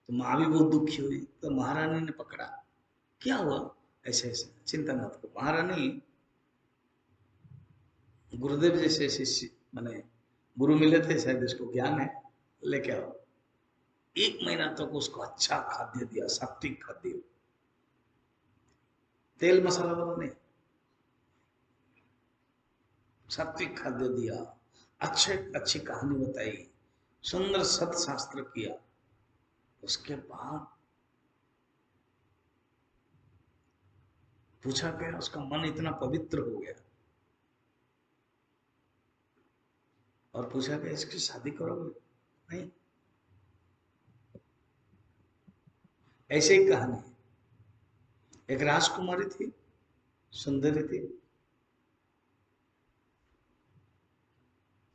तो माँ भी बहुत दुखी हुई। तो महारानी ने पकड़ा, क्या हुआ? ऐसे ऐसे, चिंता मत करो। महारानी गुरुदेव जैसे शिष्य माने गुरु मिले थे, शायद इसको ज्ञान है, लेके आओ। 1 महीना तक उसको अच्छा खाद्य दिया, सात्विक खाद्य, तेल मसाला वाला नहीं, सात्विक खाद्य दिया, अच्छे अच्छी कहानी बताई, सुंदर सत्शास्त्र किया। उसके बाद पूछा गया, उसका मन इतना पवित्र हो गया, और पूछा गया इसकी शादी करोगे? नहीं। ऐसे ही कहानी है। एक राजकुमारी थी, सुंदरी थी,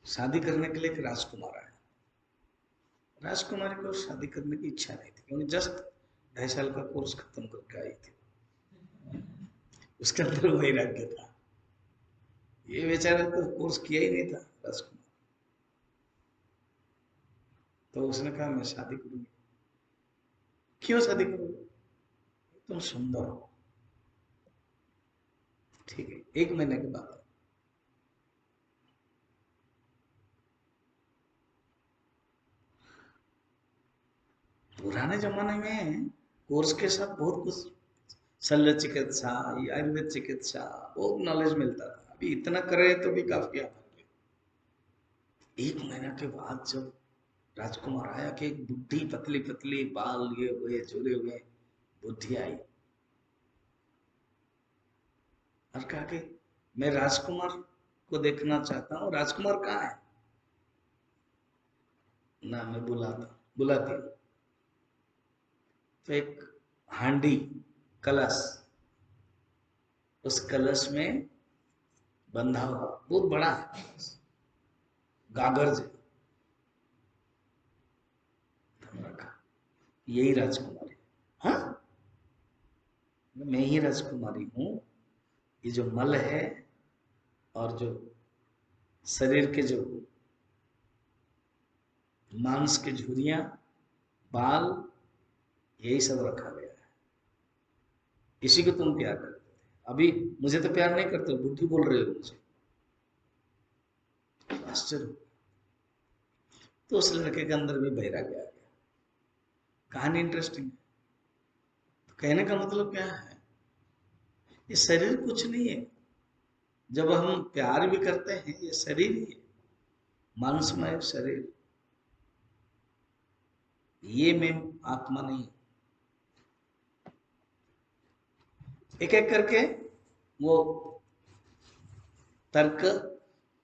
शादी करने के लिए एक राजकुमार आया। राजकुमारी को शादी करने की इच्छा नहीं थी, क्योंकि जस्ट 2.5 साल का कोर्स खत्म करके आई थी, उसके अंदर वैराग्य था। ये बेचारे तो कोर्स किया ही नहीं था राजकुमार। तो उसने कहा मैं शादी करूंगी। क्यों शादी करोगे? तुम सुंदर हो। ठीक है, 1 महीने के बाद पुराने जमाने में कोर्स के साथ बहुत कुछ, शल्य चिकित्सा, आयुर्वेद चिकित्सा, बहुत नॉलेज मिलता था। अभी इतना करे तो भी काफी आप। 1 महीना के बाद जब राजकुमार आया कि एक बुढ़ी, पतली पतली, बाल ये हुए, जुड़े हुए बुढ़ी आई, और कहा कि मैं राजकुमार को देखना चाहता हूँ। राजकुमार कहाँ है? ना, मैं बुलाती हूँ। तो एक हांडी, कलश, उस कलश में बंधा हुआ, बहुत बड़ा है, गागर से रखा। यही राजकुमारी। हाँ, मैं ही राजकुमारी हूँ। ये जो मल है और जो शरीर के जो मांस की झुर्रियां, बाल, यही सब रखा गया है। इसी को तुम प्यार करते थे, अभी मुझे तो प्यार नहीं करते, बुद्धि बोल रहे हो मुझे। आश्चर्य। तो उस लड़के के अंदर भी वैराग्य आ गया। कहानी इंटरेस्टिंग है। तो कहने का मतलब क्या है, ये शरीर कुछ नहीं है। जब हम प्यार भी करते हैं, ये शरीर ही है, मांसमय शरीर, ये मैं आत्मा नहीं। एक एक करके वो तर्क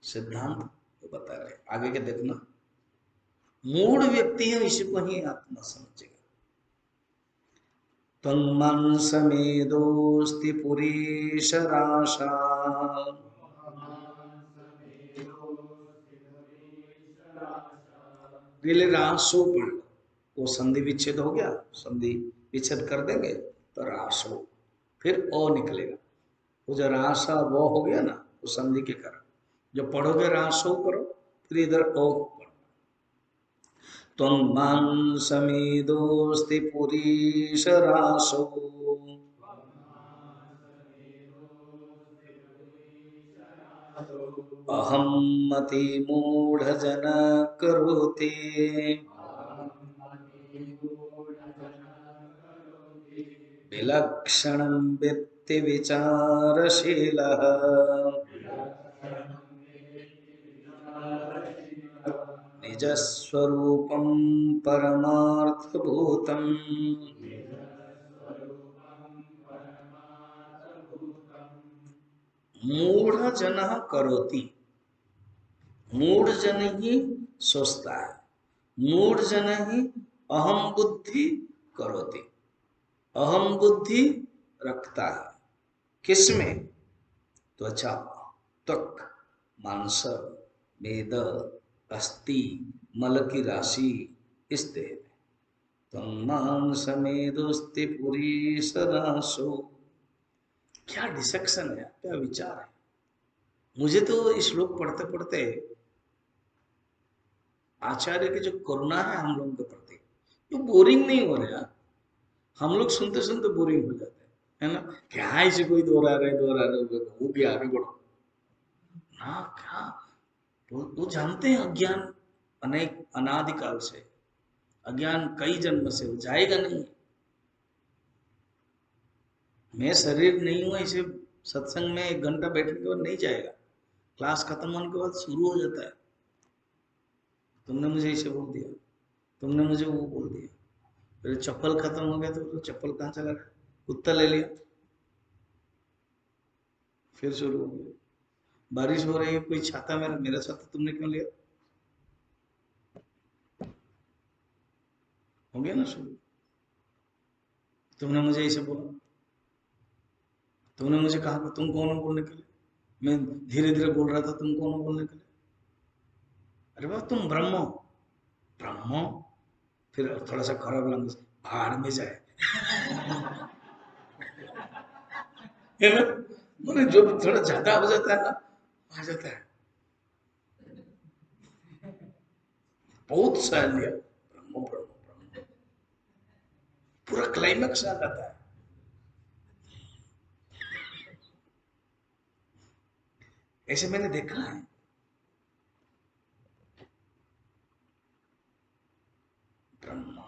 सिद्धांत को बता रहे। आगे के देखना, मूढ़ व्यक्ति है इसी को ही आत्मा समझेगा। त्वं समेदोस्ति पुरीशराशा, पहले रासो पढ़ लो, वो संधि विच्छेद हो गया, संधि विच्छेद कर देंगे तो रासो, फिर ओ निकलेगा। वो जो रासा वो हो गया ना, वो संधि के कारण जो पढ़ोगे रासो करो, फिर इधर ओ पढ़ो। त्वं समेदोस्ति पुरीशरासो, अहं मति मूढ़जन करोति, विलक्षणं वित्ति विचारशीलः, निजस्वरूपं परमार्थभूतम्, मूढ़जन करोति। मूढ़ जन ही सोचता है, मूढ़ जन ही अहम बुद्धि करोति, अहम बुद्धि रखता है। किसमें? त्वचा, त्वक, मांस, मेद, अस्थि, मल की राशि, इस देह में। त्वं मांस मेदोस्ति पुरीशरासो। क्या डिसेक्शन है, क्या विचार है। मुझे तो इस श्लोक पढ़ते पढ़ते आचार्य की जो करुणा है हम लोगों के प्रति, वो बोरिंग नहीं हो रहा। हम लोग सुनते सुनते बोरिंग हो जाते हैं, है ना। क्या इसे कोई दोहरा रहे हो गया, आगे बढ़ो ना। क्या वो जानते हैं अज्ञान अनेक अनादिकाल से, अज्ञान कई जन्म से, वो जाएगा नहीं। मैं शरीर नहीं हूं इसे सत्संग में 1 घंटा बैठने के बाद नहीं जाएगा, क्लास खत्म होने के बाद शुरू हो जाता है। तुमने मुझे इसे बोल दिया, तुमने मुझे वो बोल दिया, फिर चप्पल खत्म हो गया तो चप्पल कहाँ चला गया, कुत्ता ले लिया, फिर शुरू हो गया। बारिश हो रही है, कोई छाता, मेरा छाता तुमने क्यों लिया, हो गया ना शुरू। तुमने मुझे ऐसे बोला, तुमने मुझे कहा कि तुम कौन हो बोलने के लिए, मैं धीरे धीरे बोल रहा था, तुम कौन हो बोलने के लिए। अरे बाबा तुम ब्रह्म हो, ब्रह्म हो। फिर थोड़ा सा खराब लैंग्वेज, भाड़ में जाए, है ना। मैंने जो थोड़ा ज्यादा हो जाता है ना, आ जाता है, बहुत सह लिया, ब्रह्म ब्रह्म ब्रह्म, पूरा क्लाइमैक्स आ जाता है। ऐसे मैंने देखा है। ब्रह्म,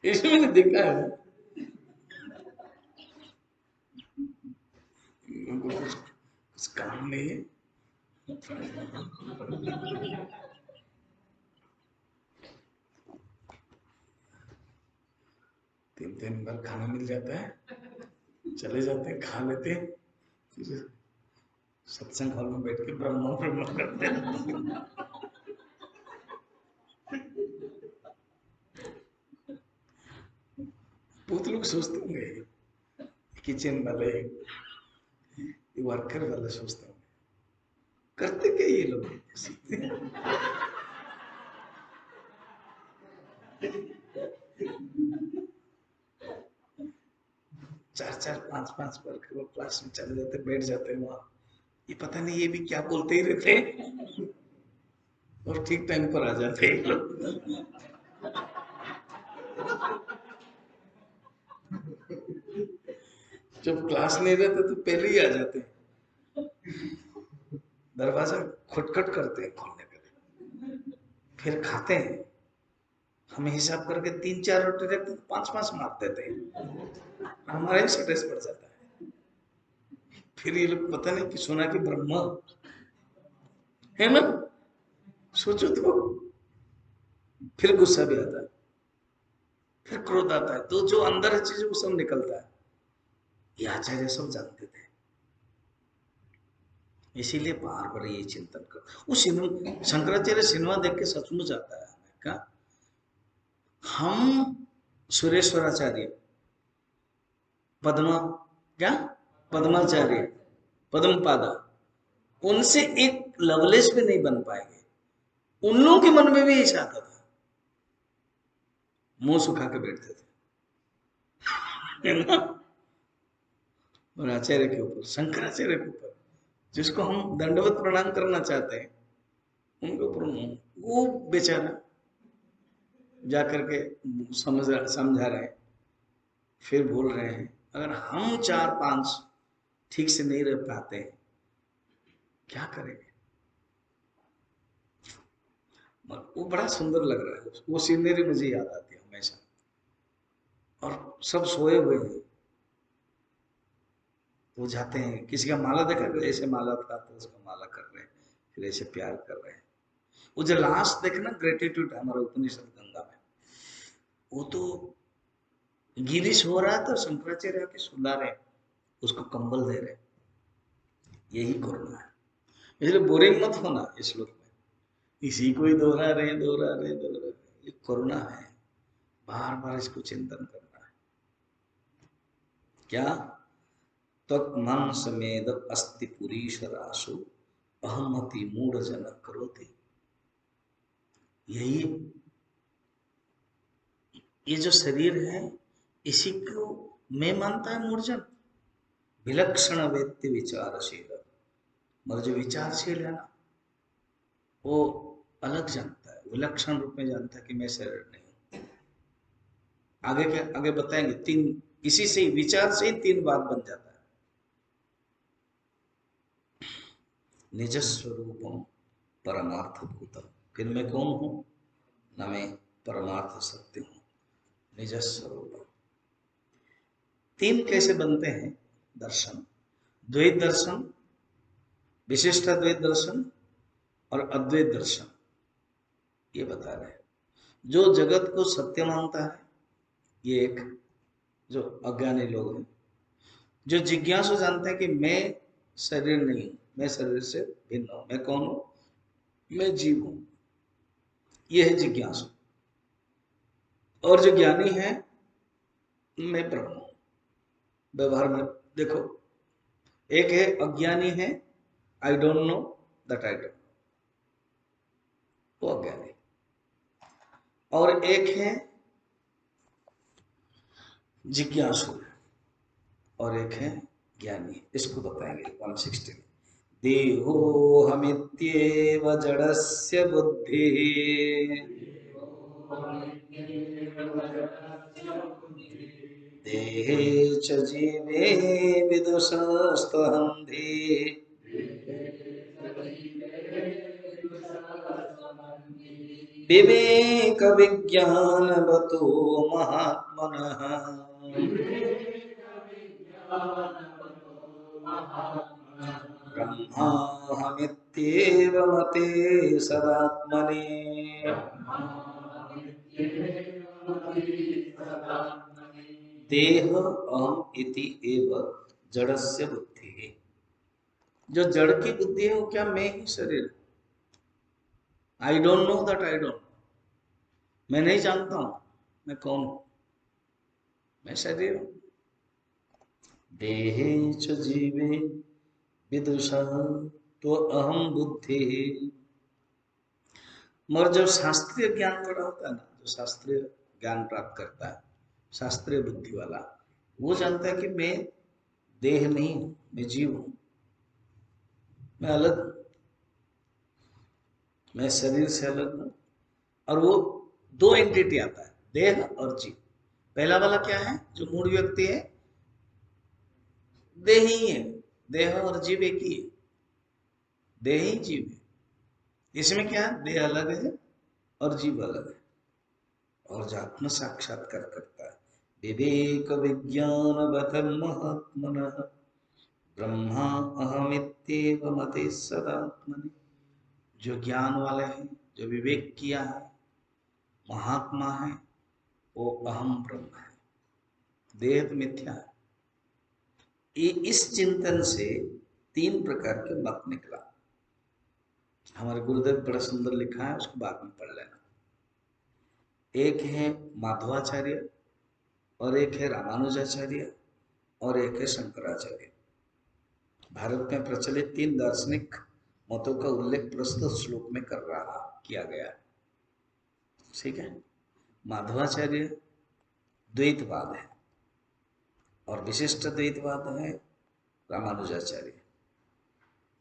ऐसे मैंने देखा है। उनको कुछ काम नहीं है। 3 बार खाना मिल जाता है, चले जाते हैं, खा लेते हैं, फिर सत्संग हॉल में बैठ के ब्रह्म ब्रह्म करते हैं। बहुत लोग सोचते होंगे, किचन वाले, वर्कर वाले सोचते होंगे, करते क्या ये लोग, सीखते हैं। 4-4, 5-5 बार के लोग क्लास में चले जाते, बैठ जाते हैं वहां, ये पता नहीं ये भी क्या बोलते ही रहते हैं, और ठीक टाइम पर आ जाते हैं लोग। जब क्लास नहीं रहते तो पहले ही आ जाते हैं, दरवाजा खटखट करते हैं खोलने के लिए, फिर खाते हैं। हमें हिसाब करके 3-4 रोटी रखते तो 5-5 मार देते हैं, हमारा ही स्ट्रेस बढ़ जाता है। फिर ये लोग पता नहीं कि सुना कि ब्रह्म है ना, सोचो तो, फिर गुस्सा भी आता है। फिर क्रोध आता है, तो जो अंदर चीज वो सब निकलता है। ये आचार्य सब जानते थे, इसीलिए बार बार ये चिंतन कर। वो सिनेमा, शंकराचार्य सिनेमा देख के सचमुच आता है हमें क्या, हम सुरेश्वराचार्य, पद्मा, क्या पद्माचार्य, पद्मपादा, उनसे एक लवलेश भी नहीं बन पाएंगे। उन लोगों के मन में भी ऐसा आता था, मुंह सुखा के बैठते थे, है ना। और आचार्य के ऊपर, शंकराचार्य के ऊपर, जिसको हम दंडवत प्रणाम करना चाहते हैं, उनके ऊपर वो बेचारा जाकर के समझा रहे हैं, फिर बोल रहे हैं। अगर हम 4-5 ठीक से नहीं रह पाते हैं, क्या करेंगे। वो बड़ा सुंदर लग रहा है, वो सीनरी मुझे याद आती है हमेशा। और सब सोए हुए हैं, वो जाते हैं, किसी का माला देखा, ऐसे माला था तो उसका माला कर रहे हैं, फिर ऐसे प्यार कर रहे हैं। वो जो लास्ट देखना ग्रेटिट्यूड हमारा उपनिषद गंगा में, वो तो गिरीश हो रहा है तो शंकराचार्य आके सुला रहे, उसको कंबल दे रहे। यही करुणा है, इसलिए बोरिंग मत होना इस श्लोक में, इसी को ही दोहरा रहे दोहरा रहे दोहरा रहे। ये करुणा है, बार बार इसको चिंतन करना है। क्या त्वक्मन समेद अस्ति पुरीशरासु अहमति मूढ़ जन करोति। यही, ये जो शरीर है, इसी को मैं मानता है मूर्जन। विलक्षण व्यक्ति विचारशील, मगर जो विचारशील है ना, वो अलग जानता है, विलक्षण रूप में जानता है कि मैं शरीर नहीं हूं। आगे के आगे बताएंगे, 3, इसी से विचार से ही 3 बात बन जाता है। निजस्वरूपम परमार्थ भूतम, फिर मैं कौन हूं न, मैं परमार्थ सत्य हूं। निजस्वरूप 3 कैसे बनते हैं दर्शन, द्वैत दर्शन, विशिष्टाद्वैत दर्शन और अद्वैत दर्शन, ये बता रहे हैं। जो जगत को सत्य मानता है, ये एक जो अज्ञानी लोग हैं। जो जिज्ञासु जानते हैं कि मैं शरीर नहीं हूं, मैं शरीर से भिन्न हूं, मैं कौन हूं, मैं जीव हूं, ये है जिज्ञासु। और जो ज्ञानी है, मैं ब्रह्म हूं। व्यवहार में देखो, एक है अज्ञानी है, I don't know that I don't know, वो अज्ञानी। और एक है जिज्ञासु, और एक है ज्ञानी। इसको बताएंगे 160 में। देहो हमित्येव जडस्य बुद्धिः, देहे च जीवे विदुषास्त्वहन्धि, विवेक विज्ञानवतो महात्मनः, ब्रह्माहमित्येव मते सदात्मनि। देह अहम इति एव जड़स्य बुद्धि, जो जड़ की बुद्धि है वो क्या, मैं ही शरीर। I don't know that I don't know, मैं नहीं जानता हूं मैं कौन हूं, मैं शरीर हूं। देहे च जीवे विदुषा तो अहम बुद्धि। मगर जब शास्त्रीय ज्ञान थोड़ा होता है ना, जो शास्त्रीय ज्ञान प्राप्त करता है, शास्त्रीय बुद्धि वाला, वो जानता है कि मैं देह नहीं हूं, मैं जीव हूं, मैं अलग हूं, मैं शरीर से अलग हूं। और वो 2 एंटिटी आता है, देह और जीव। पहला वाला क्या है, जो मूल व्यक्ति है, देह ही है, देह और जीव एक ही है, देह ही जीव है। इसमें क्या है, देह अलग है और जीव अलग है। और जो आत्म साक्षात्कार करता है, विवेक विज्ञान बतम महात्मनः, ब्रह्मा अहमित्येव मते सदात्मनि। जो ज्ञान वाले हैं, जो विवेक किया है, महात्मा है, वो अहम ब्रह्म है, देह तो मिथ्या है। इस चिंतन से 3 प्रकार के मत निकला। हमारे गुरुदेव बड़ा सुंदर लिखा है, उसको बाद में पढ़ लेना। एक है माधवाचार्य, और एक है रामानुजाचार्य, और एक है शंकराचार्य। भारत में प्रचलित 3 दार्शनिक मतों का उल्लेख प्रस्तुत श्लोक में किया गया है। ठीक है। माधवाचार्य द्वैतवाद है, और विशिष्ट द्वैतवाद है रामानुजाचार्य,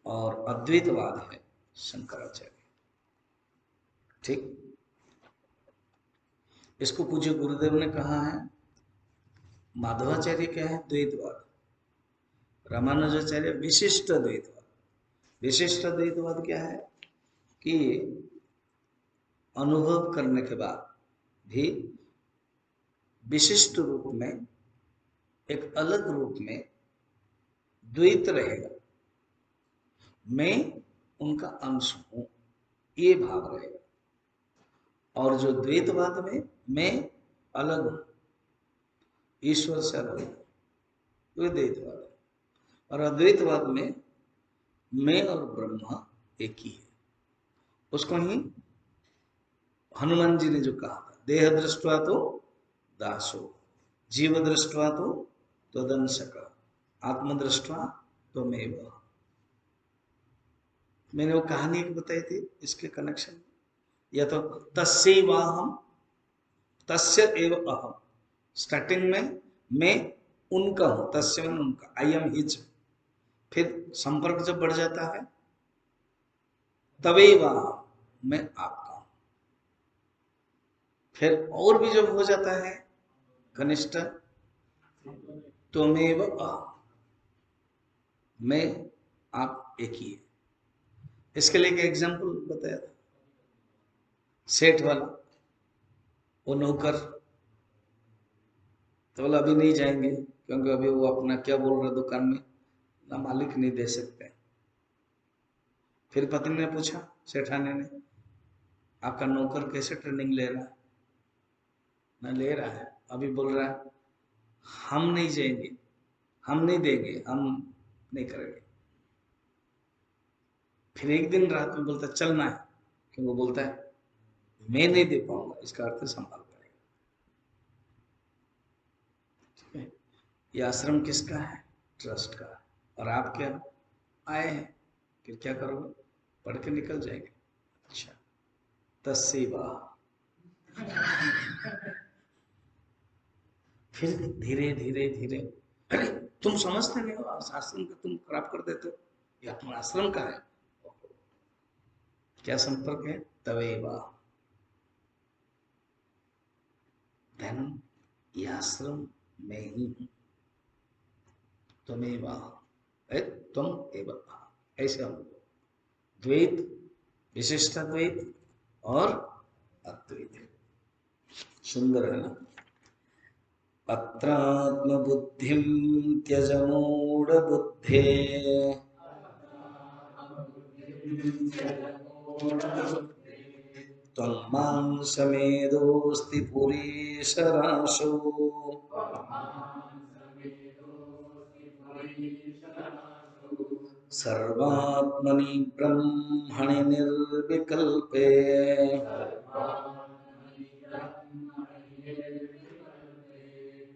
और अद्वैतवाद है शंकराचार्य। ठीक। इसको पूज्य गुरुदेव ने कहा है, माधवाचार्य क्या है? द्वैतवाद। रामानुजाचार्य विशिष्ट द्वैतवाद। विशिष्ट द्वैतवाद क्या है कि अनुभव करने के बाद भी विशिष्ट रूप में, एक अलग रूप में द्वैत रहेगा, मैं उनका अंश हूं, ये भाव रहेगा। और जो द्वैतवाद में मैं अलग हूं, ईश्वर से अलग हूं, तो द्वैतवाद है। और अद्वैतवाद में मैं और ब्रह्म एक ही है। उसको ही हनुमान जी ने जो कहा था, देह दृष्टवा तो दासो, जीव दृष्टवा तो त्वदंशक, आत्म दृष्टवा त्वमेव। मैंने वो कहानी एक बताई थी इसके कनेक्शन। या तो तस्यैवाहम, तस्य एव अहम। स्टार्टिंग में मैं उनका हूं, तस्य में उनका, आई एम हिज। फिर संपर्क जब बढ़ जाता है, तवेवा मैं आपका हूं। फिर और भी जब हो जाता है घनिष्ठ, त्वमेव अहम, मैं आप एक ही है। इसके लिए एक एग्जांपल बताया था, सेठ वाला, वो नौकर, तो बोला अभी नहीं जाएंगे, क्योंकि अभी वो अपना क्या बोल रहा दुकान में ना, मालिक नहीं दे सकते। फिर पत्नी ने पूछा, सेठानी ने, आपका नौकर कैसे ट्रेनिंग ले रहा है? ना ले रहा है, अभी बोल रहा है हम नहीं जाएंगे, हम नहीं देंगे, हम नहीं करेंगे। फिर एक दिन रात में बोलता चलना है, क्योंकि वो बोलता है मैं नहीं दे पाऊंगा, इसका अर्थ संभाल पड़ेगा। ठीक है। ये आश्रम किसका है? ट्रस्ट का। और आप क्या आए हैं, फिर क्या करोगे? पढ़ के निकल जाएंगे। अच्छा, तस्सीबा। फिर धीरे धीरे धीरे, अरे तुम समझते नहीं हो, आश्रम का तुम खराब कर देते हो, ये अपना आश्रम का है। क्या संपर्क है? तवेवा। धन, ये आश्रम में ही हूं, त्वमेवा, तुम एव, ऐसे हम द्वैत, विशिष्ट द्वैत और अद्वैत। सुंदर है ना? अत्रात्म बुद्धिम त्यज मूढ़ बुद्धे, त्वं समेदोस्ति पुरीशराशो। सर्वात्मनि ब्रह्मणि निर्विकल्पे,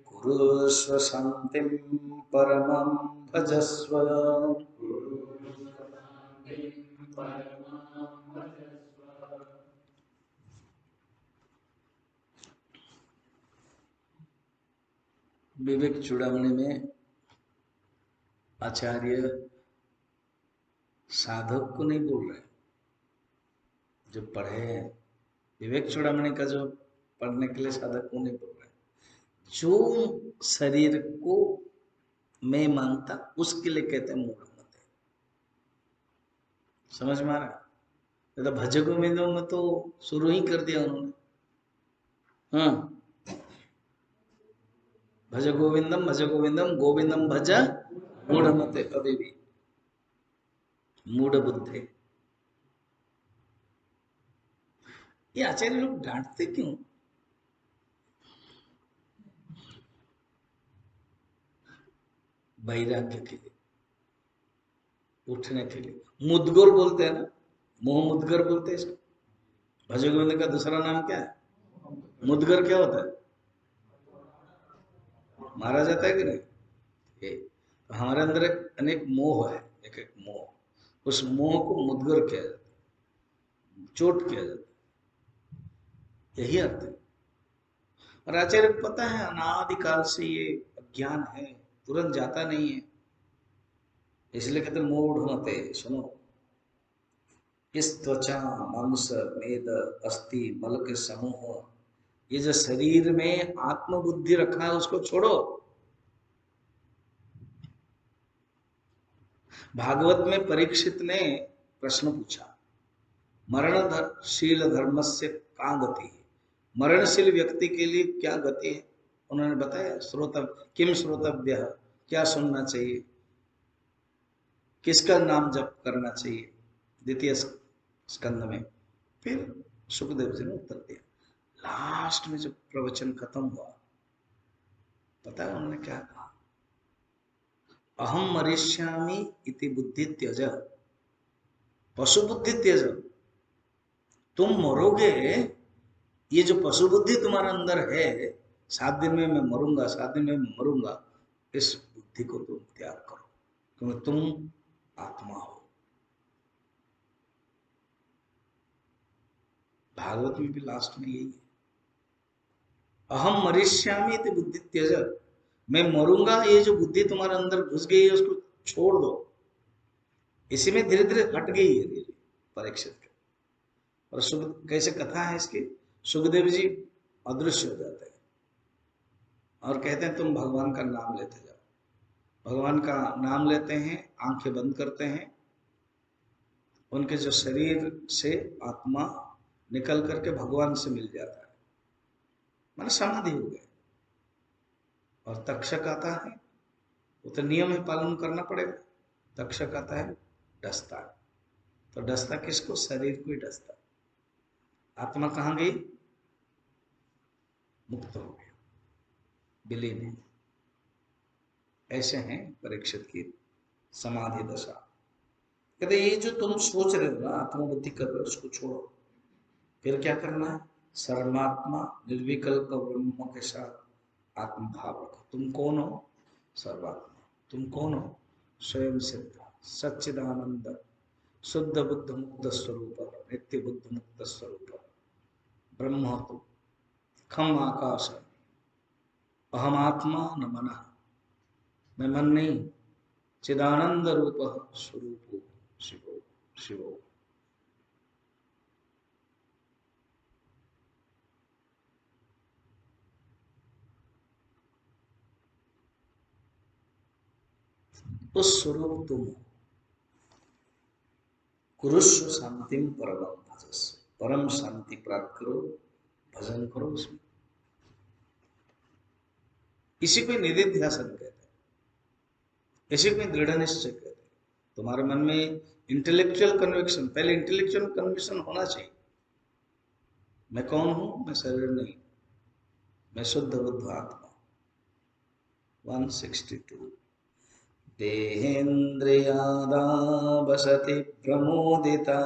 कुरुष्व शान्तिं परमं भजस्व। विवेक चूड़ामणि में आचार्य साधक को नहीं बोल रहे, जो पढ़े हैं। विवेक चूड़ामणि का जो पढ़ने के लिए साधक को नहीं बोल रहे, जो शरीर को मैं मानता उसके लिए कहते हैं मूढ़ मत। समझ में आ रहा है? तो भज गोविंदम में तो शुरू ही कर दिया उन्होंने। हाँ, भज गोविंदम, भज गोविंदम, गोविंदम भज मूढ़ मते। अभी भी मूढ़ बुद्धि। ये आचार्य लोग डांटते क्यों? वैराग्य के लिए, उठने के लिए। मुदगर बोलते हैं ना, मोह मुदगर बोलते हैं इसको। भज गोविंद का दूसरा नाम क्या है? मुदगर क्या होता है? मारा जाता है कि नहीं? ये तो हमारे अंदर एक अनेक मोह है, एक एक मोह, उस मोह को मुदगर किया जाता है, चोट किया जाता है, यही अर्थ है। और आचार्य को पता है अनादिकाल से ये अज्ञान है, तुरंत जाता नहीं है, इसलिए कहते मूढ़ मते, सुनो, इस त्वचा मांस मेद अस्थि मल के समूह, ये जो शरीर में आत्मबुद्धि रखा है उसको छोड़ो। भागवत में परीक्षित ने प्रश्न पूछा, मरणशील धर्म से का गति है, मरणशील व्यक्ति के लिए क्या गति है? उन्होंने बताया, श्रोतव्य किम श्रोतव्य, क्या सुनना चाहिए, किसका नाम जप करना चाहिए, द्वितीय स्कंद में। फिर सुखदेव जी ने उत्तर दिया। लास्ट में जब प्रवचन खत्म हुआ, पता है उन्होंने क्या कहा? अहम मरिष्यामि इति बुद्धि त्यज, पशु बुद्धि त्यज। तुम मरोगे, ये जो पशु बुद्धि तुम्हारे अंदर है, 7 दिन में मैं मरूंगा, 7 दिन में मैं मरूंगा, इस बुद्धि को तुम त्याग करो, क्योंकि तुम आत्मा हो। भागवत में भी लास्ट में यही है, अहम मरिष्यामि इति बुद्धि त्यज, मैं मरूंगा, ये जो बुद्धि तुम्हारे अंदर घुस गई है उसको छोड़ दो। इसी में धीरे धीरे हट गई है धीरे परीक्षित के। और कैसे कथा है इसकी, सुखदेव जी अदृश्य हो जाते हैं और कहते हैं तुम भगवान का नाम लेते जाओ। भगवान का नाम लेते हैं, आंखें बंद करते हैं, उनके जो शरीर से आत्मा निकल करके भगवान से मिल जाता है, माने समाधि हो गए। और तक्षक आता है, वो तो नियम है, पालन करना पड़ेगा। तक्षक आता है, डसता है। तो डसता किसको? शरीर को ही डसता। आत्मा कहाँ गई? मुक्त हो गया, विलीन है। ऐसे हैं परीक्षित की समाधि दशा। कहते ये जो तुम सोच रहे हो ना, आत्मबुद्धि कर रहे हो, उसको छोड़ो। फिर क्या करना है? सर्वात्मा निर्विकल्प ब्रह्म के साथ आत्मभाव रखो। तुम कौन हो? सर्वात्मा। तुम कौन हो? स्वयं सिद्ध सच्चिदानंद शुद्ध बुद्ध मुक्त स्वरूप, नित्य बुद्ध मुक्त स्वरूप ब्रह्म तुम। खम आकाश, अहम आत्मा न मन, मैं मन नहीं, चिदानंद रूप स्वरूप शिवो शिवो। उस स्वरूप तुम हो। कुरुष्व शांतिम परम भजस, परम शांति प्राप्त करो, भजन करो उसमें। इसी को निधिध्यासन कहते हैं, इसी को दृढ़ निश्चय कहते हैं। तुम्हारे मन में इंटेलेक्चुअल कन्विक्शन, पहले इंटेलेक्चुअल कन्विक्शन होना चाहिए, मैं कौन हूं? मैं शरीर नहीं, मैं शुद्ध बुद्ध आत्मा। 162 देहेन्द्रियादावसति प्रमोदिता,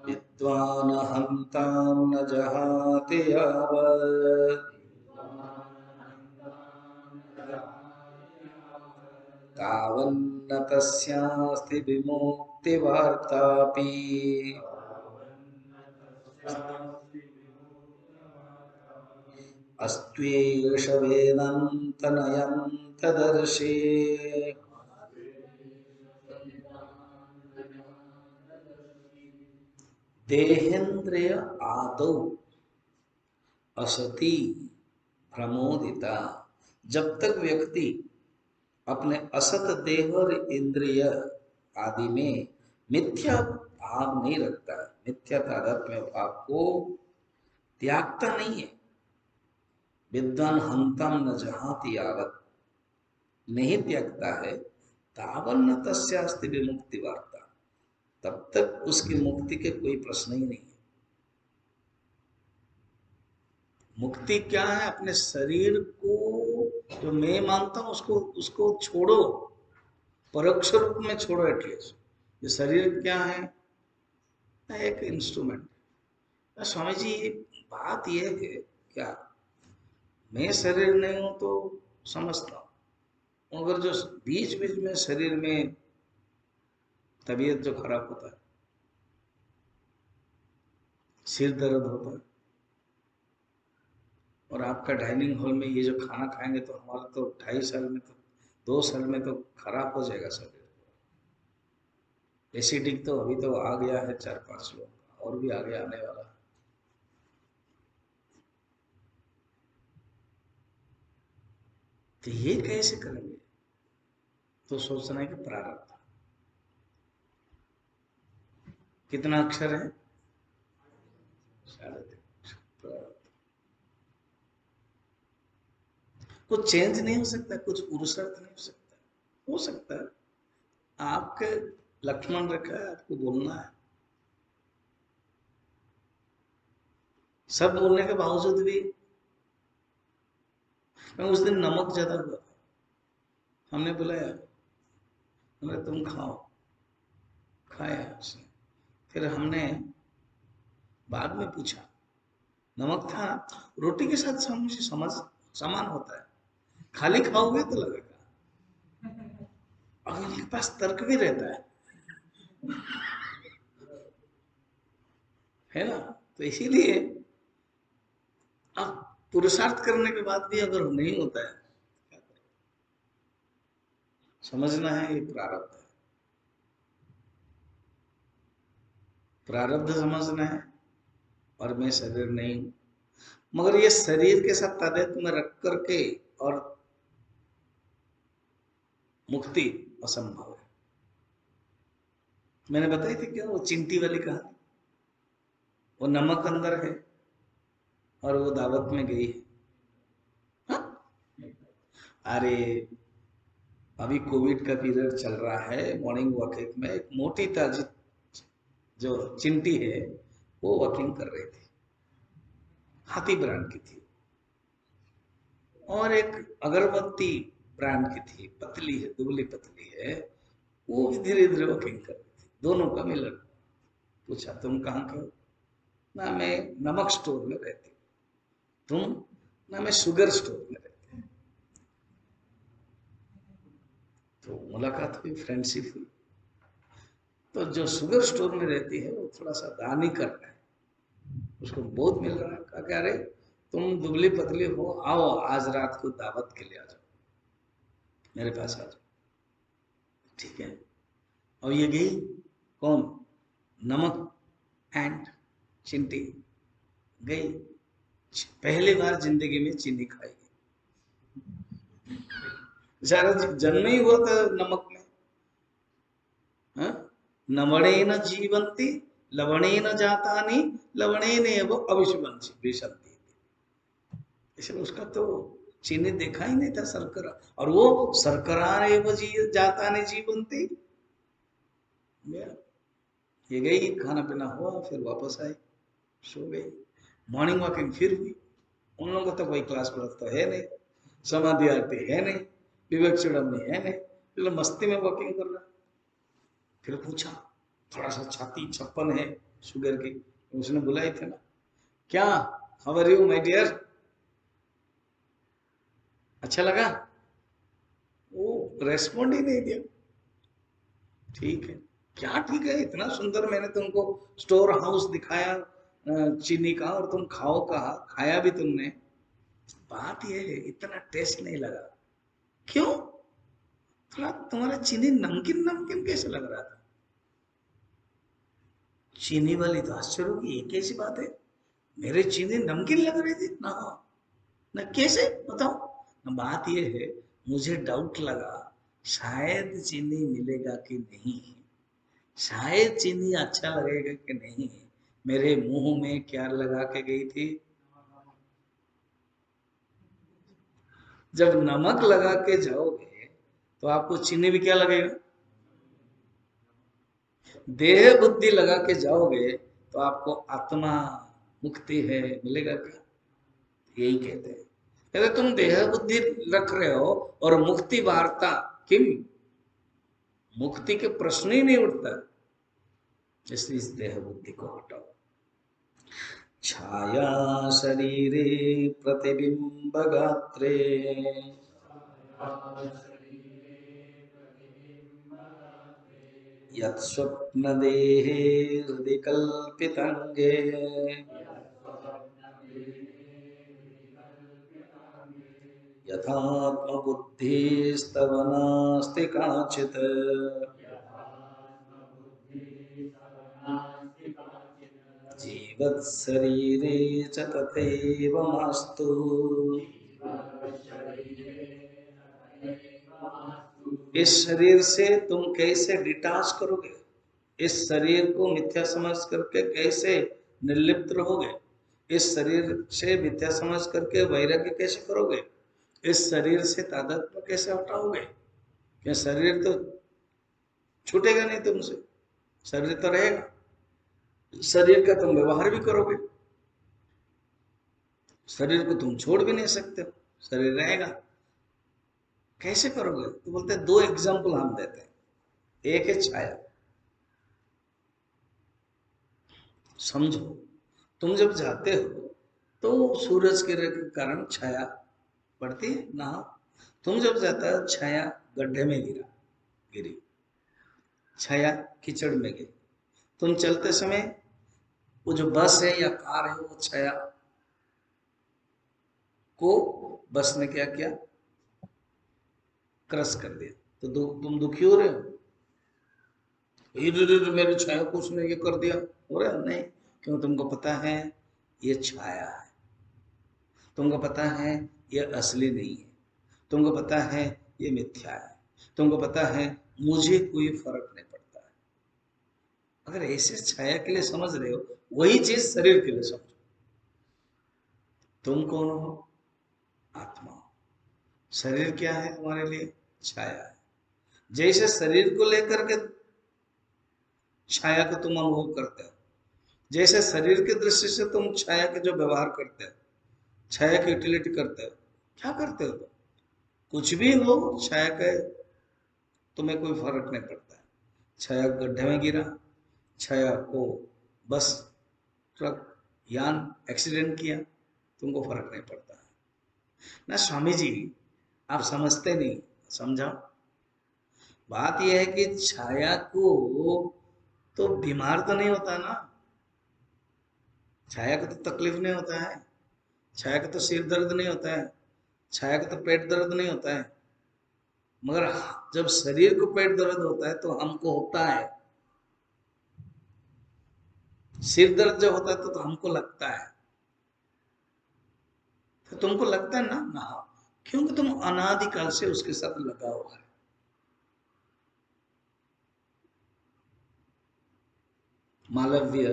विद्वान् हन्तां न जहाति यावत्, तावन्न तस्यास्ति विमुक्तिवार्तापि। अस्त्वेष वेदान्तनयन्तदर्शे, देहेन्द्रिय आदौ असति प्रमोदिता। जब तक व्यक्ति अपने असत देह और इंद्रिय आदि में मिथ्या भाव नहीं रखता, मिथ्या तादात्म्य भाव को त्यागता नहीं है, विद्वान हंतम न जहाति यावत, नहीं त्यागता है, तावन्न तस्यास्ति विमुक्ति वार्ता, तब तक उसकी मुक्ति के कोई प्रश्न ही नहीं है। मुक्ति क्या है? अपने शरीर को जो मैं मानता हूं उसको उसको छोड़ो, परोक्ष रूप में छोड़ो एटलीस्ट। ये शरीर क्या है? एक इंस्ट्रूमेंट। स्वामी जी बात ये है क्या, मैं शरीर नहीं हूं तो समझता हूं, मगर जो बीच बीच में शरीर में तबीयत जो खराब होता है, सिर दर्द होता है, और आपका डाइनिंग हॉल में ये जो खाना खाएंगे तो हमारा तो 2.5 साल में तो 2 साल में तो खराब हो जाएगा शरीर। एसिडिक तो अभी तो आ गया है 4-5 लोग, और भी आगे आने वाला है। तो ये कैसे करेंगे? तो सोचना है कि प्रारब्ध। कितना अक्षर है? 3.5 प्रारब्ध। कुछ चेंज नहीं हो सकता, कुछ पुरुषार्थ नहीं हो सकता। हो सकता है आपके लक्ष्मण रेखा है, आपको बोलना है, सब बोलने के बावजूद भी मैं उस दिन नमक ज्यादा हुआ, हमने बुलाया, हमने तुम खाओ, खाया उसने। फिर हमने बाद में पूछा, नमक था, रोटी के साथ समझ समान होता है, खाली खाओगे तो लगेगा। और इनके पास तर्क भी रहता है ना? तो इसीलिए अब पुरुषार्थ करने के बाद भी अगर नहीं होता है, समझना है ये प्रारब्ध है, प्रारब्ध समझना है। और मैं शरीर नहीं हूं, मगर ये शरीर के साथ तादात्म्य में रख करके और मुक्ति असंभव है। मैंने बताई थी क्या वो चिंटी वाली कहानी? वो नमक अंदर है और वो दावत में गई है। हाँ? अरे अभी कोविड का पीरियड चल रहा है, मॉर्निंग वॉकिंग में एक मोटी ताजी जो चिंटी है वो वॉकिंग कर रही थी, हाथी ब्रांड की थी, और एक अगरबत्ती ब्रांड की थी, पतली है, दुबली पतली है, वो भी धीरे धीरे वॉकिंग कर रही थी, दोनों का मिलन। पूछा तुम कहाँ के हो? ना मैं नमक स्टोर में रहती हूँ। तुम? ना मैं शुगर स्टोर में रहती हूँ। तो मुलाकात हुई, फ्रेंडशिप हुई। तो जो शुगर स्टोर में रहती है वो थोड़ा सा दान ही कर रहा है, उसको बहुत मिल रहा है। कहा कि अरे तुम दुबली पतली हो, आओ आज रात को दावत के लिए आ जाओ, मेरे पास आ जाओ। ठीक है। और ये गई, कौन? नमक एंड चिंटी गई, पहली बार जिंदगी में चीनी खाएगी। बेचारा जन्म ही हुआ था नमक में। हाँ? नवणेन जीवंती लवणेन जातानि लवणेन एव अविशंति विशंति। इसलिए उसका तो चीनी देखा ही नहीं था, शर्करा, और वो शर्करा एव जातानि जीवंती। ये गई, खाना पीना हुआ, फिर वापस आई, सो गई। मॉर्निंग वॉकिंग फिर हुई। उन लोगों को तो कोई क्लास क्लास तो है नहीं, समाधि आरती है नहीं, विवेक चुड़मनी है नहीं, फिर मस्ती में वॉकिंग कर रहा। फिर पूछा, थोड़ा सा छाती छप्पन है शुगर की, उसने बुलाई थे ना, क्या how are you my dear, अच्छा लगा? वो रेस्पॉन्ड ही नहीं दिया। ठीक है, क्या ठीक है, इतना सुंदर मैंने तुमको स्टोर हाउस दिखाया चीनी का, और तुम खाओ कहा, खाया भी तुमने। बात यह है इतना टेस्ट नहीं लगा। क्यों? थोड़ा तुम्हारा चीनी नमकीन नमकीन कैसे लग रहा था? चीनी वाली तो आश्चर्य की एक ऐसी बात है, मेरे चीनी नमकीन लग रही थी ना। ना कैसे बताओ? बात यह है, मुझे डाउट लगा शायद चीनी मिलेगा कि नहीं, शायद चीनी अच्छा लगेगा कि नहीं। मेरे मुंह में क्या लगा के गई थी? जब नमक लगा के जाओगे तो आपको चीनी भी क्या लगेगा? देह बुद्धि लगा के जाओगे तो आपको आत्मा मुक्ति है मिलेगा क्या? यही कहते हैं। कहते तुम देह बुद्धि रख रहे हो और मुक्ति वार्ता किम, मुक्ति के प्रश्न ही नहीं उठता, इसलिए इस देह बुद्धि को हटाओ। छाया शरीरे प्रतिबिंब गात्रे यत् स्वप्न देहे हृदि कल्पितांगे यथात्म बुद्धिस्तव नास्ति काचित् जीवत्शरीरे च तथैव मास्तु। इस शरीर से तुम कैसे डिटाच करोगे, इस शरीर को मिथ्या समझ करके कैसे निर्लिप्त रहोगे, इस शरीर से मिथ्या समझ करके वैराग्य कैसे करोगे, इस शरीर से तादात्म्य कैसे हटाओगे? क्या शरीर तो छूटेगा नहीं तुमसे, शरीर तो रहेगा, शरीर का तुम व्यवहार भी करोगे, शरीर को तुम छोड़ भी नहीं सकते, शरीर रहेगा, कैसे करोगे? तो बोलते हैं दो एग्जाम्पल हम देते हैं। एक है छाया, समझो तुम जब जाते हो तो सूरज के कारण छाया पड़ती है ना, तुम जब जाता हो छाया गड्ढे में गिरी, छाया कीचड़ में गिरी, तुम चलते समय वो जो बस है या कार है वो छाया को बस ने क्या किया, क्रश कर दिया, तो तुम दुखी हो रहे हो, मेरी छाया को उसने ये कर दिया, हो रहा है नहीं, क्यों? तुमको पता है ये छाया है, तुमको पता है ये असली नहीं है, तुमको पता है ये मिथ्या है, तुमको पता है मुझे कोई फर्क नहीं पड़ता है। अगर ऐसे छाया के लिए समझ रहे हो, वही चीज शरीर के लिए समझो। तुम कौन हो? आत्मा। शरीर क्या है तुम्हारे लिए? छाया है। जैसे शरीर को लेकर के छाया को तुम अनुभव करते हो, जैसे शरीर की दृष्टि से तुम छाया के जो व्यवहार करते हो, छाया की यूटिलिटी करते हो, क्या करते हो तुम? कुछ भी हो, छाया का तुम्हें कोई फर्क नहीं पड़ता है। छाया गड्ढे में गिरा, छाया को बस ट्रक यान एक्सीडेंट किया, तुमको फर्क नहीं पड़ता है ना। स्वामी जी आप समझते नहीं, समझाओ। बात यह है कि छाया को तो बीमार तो नहीं होता ना, छाया को तो तकलीफ नहीं होता है, छाया को तो सिर दर्द नहीं होता है, छाया को तो पेट दर्द नहीं होता है, मगर जब शरीर को पेट दर्द होता है तो हमको होता है, सिर दर्द जब होता है तो हमको लगता है, तो तुमको लगता है ना ना, क्योंकि तुम अनादिकाल से उसके साथ लगा हुआ है। मालव्य,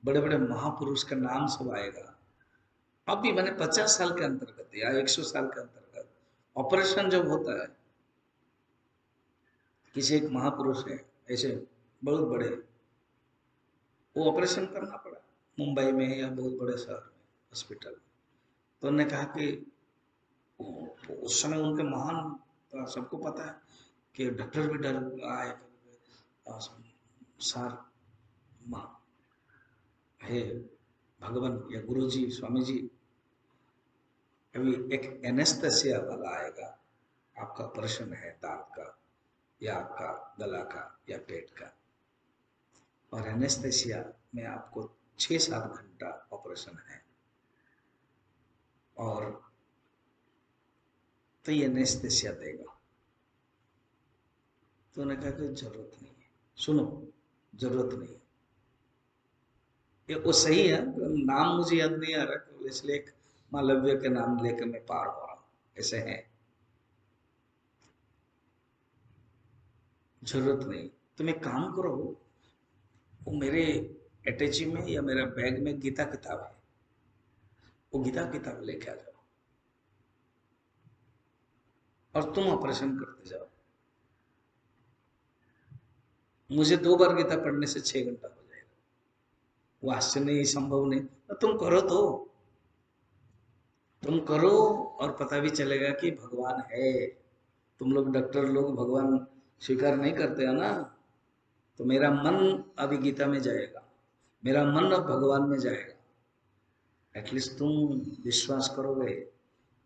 बड़े बड़े महापुरुष का नाम सब आएगा, अभी मैंने 50 साल के अंतर्गत या 100 साल के अंतर्गत ऑपरेशन जब होता है, किसी एक महापुरुष है ऐसे बहुत बड़े, वो ऑपरेशन करना पड़ा मुंबई में या बहुत बड़े शहर में हॉस्पिटल, तो उन्होंने कहा कि उस समय उनके महान, सबको पता है कि डॉक्टर भी डर आए, सर हे भगवान या गुरु जी, स्वामी जी, अभी एक एनेस्थेसिया वाला आएगा, आपका ऑपरेशन है दांत का या आपका गला का या पेट का, और एनेस्थेसिया में आपको 6-7 घंटा ऑपरेशन है, और तो ये एनेस्थेसिया देगा। तो उन्होंने कहा कि जरूरत नहीं है, सुनो जरूरत नहीं है, ये वो सही है, नाम मुझे याद नहीं आ रहा, तो इसलिए एक मालव्य के नाम लेकर मैं पार हो रहा हूँ, ऐसे है, जरूरत नहीं। तुम एक काम करो, वो मेरे अटैची में या मेरा बैग में गीता किताब है, वो गीता किताब लेके आ जाओ और तुम ऑपरेशन करते जाओ। मुझे 2 बार गीता पढ़ने से 6 घंटा हो जाएगा, वो आश्चर्य नहीं, संभव नहीं, तो तुम करो तो। तुम करो और पता भी चलेगा कि भगवान है। तुम लोग डॉक्टर लोग भगवान स्वीकार नहीं करते हो ना। तो मेरा मन अभी गीता में जाएगा, मेरा मन अब भगवान में जाएगा। एटलीस्ट तुम विश्वास करोगे,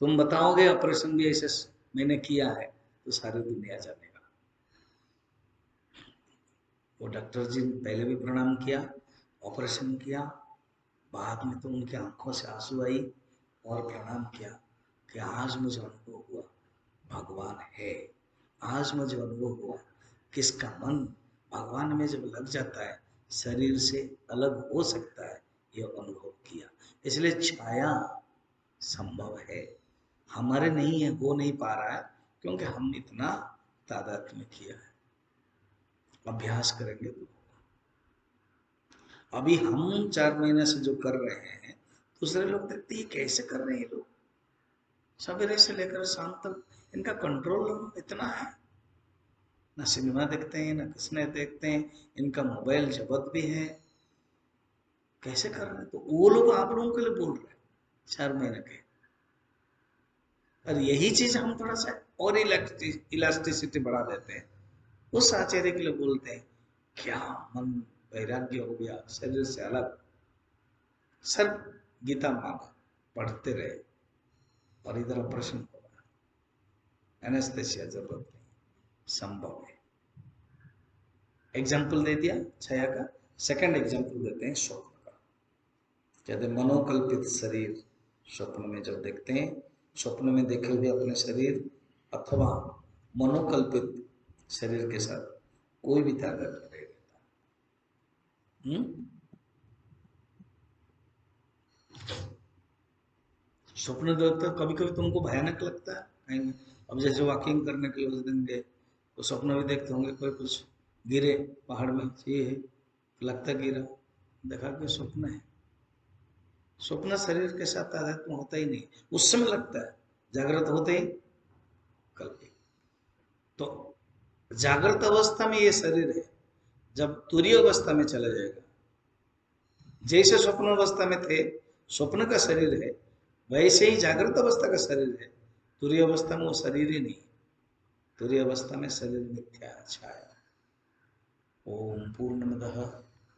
तुम बताओगे ऑपरेशन भी ऐसे मैंने किया है, तो सारी दुनिया जानेगा। वो डॉक्टर जी पहले भी प्रणाम किया, ऑपरेशन किया, बाद में तो उनकी आंखों से आंसू आई और प्रणाम किया कि आज मुझे अनुभव हुआ भगवान है। आज मुझे अनुभव हुआ किसका मन भगवान में जब लग जाता है शरीर से अलग हो सकता है, यह अनुभव किया। इसलिए छाया संभव है, हमारे नहीं है, हो नहीं पा रहा है क्योंकि हम इतना तादाद में किया है। अभ्यास करेंगे तो अभी हम 4 महीने से जो कर रहे हैं, दूसरे लोग देखते ये कैसे कर रहे हैं। ये लोग सवेरे से लेकर शाम तक इनका कंट्रोल इतना है, ना सिनेमा देखते हैं ना किसने देखते हैं, इनका मोबाइल जबत भी है, कैसे कर रहे हैं। तो वो लोग आप लोगों के लिए बोल रहे हैं 4 महीने के। और यही चीज हम थोड़ा सा और इलास्टिसिटी बढ़ा देते हैं, उस आचार्य के लिए बोलते हैं क्या मन वैराग्य हो गया शरीर से अलग। सर गीता माँ पढ़ते रहे और इधर ऑपरेशन हो रहा, एनेस्थेसिया जरूरत नहीं, संभव है। एग्जाम्पल दे दिया छाया का। सेकंड एग्जाम्पल देते हैं स्वप्न का। कहते मनोकल्पित शरीर, स्वप्न में जब देखते हैं, स्वप्न में देखे हुए अपने शरीर अथवा मनोकल्पित शरीर के साथ कोई भी तादाद नहीं रहता। स्वप्न देखते कभी कभी तुमको भयानक लगता है कहीं। अब जैसे वॉकिंग करने के लिए उस दिन गए तो स्वप्न भी देखते होंगे कोई कुछ गिरे पहाड़ में, ये है लगता गिरा, देखा कि स्वप्न है। स्वप्न शरीर के साथ तादात्म्य होता ही नहीं, उस समय लगता है, जागृत होते ही कल्पित। तो जागृत अवस्था में ये शरीर है, जब तुरीय अवस्था में चला जाएगा, जैसे स्वप्न अवस्था में थे स्वप्न का शरीर है, वैसे ही जागृत अवस्था का शरीर है। तुरीय अवस्था में वो शरीर ही नहीं, तुरीय अवस्था में शरीर मिथ्या छाया। ओम पूर्णमदः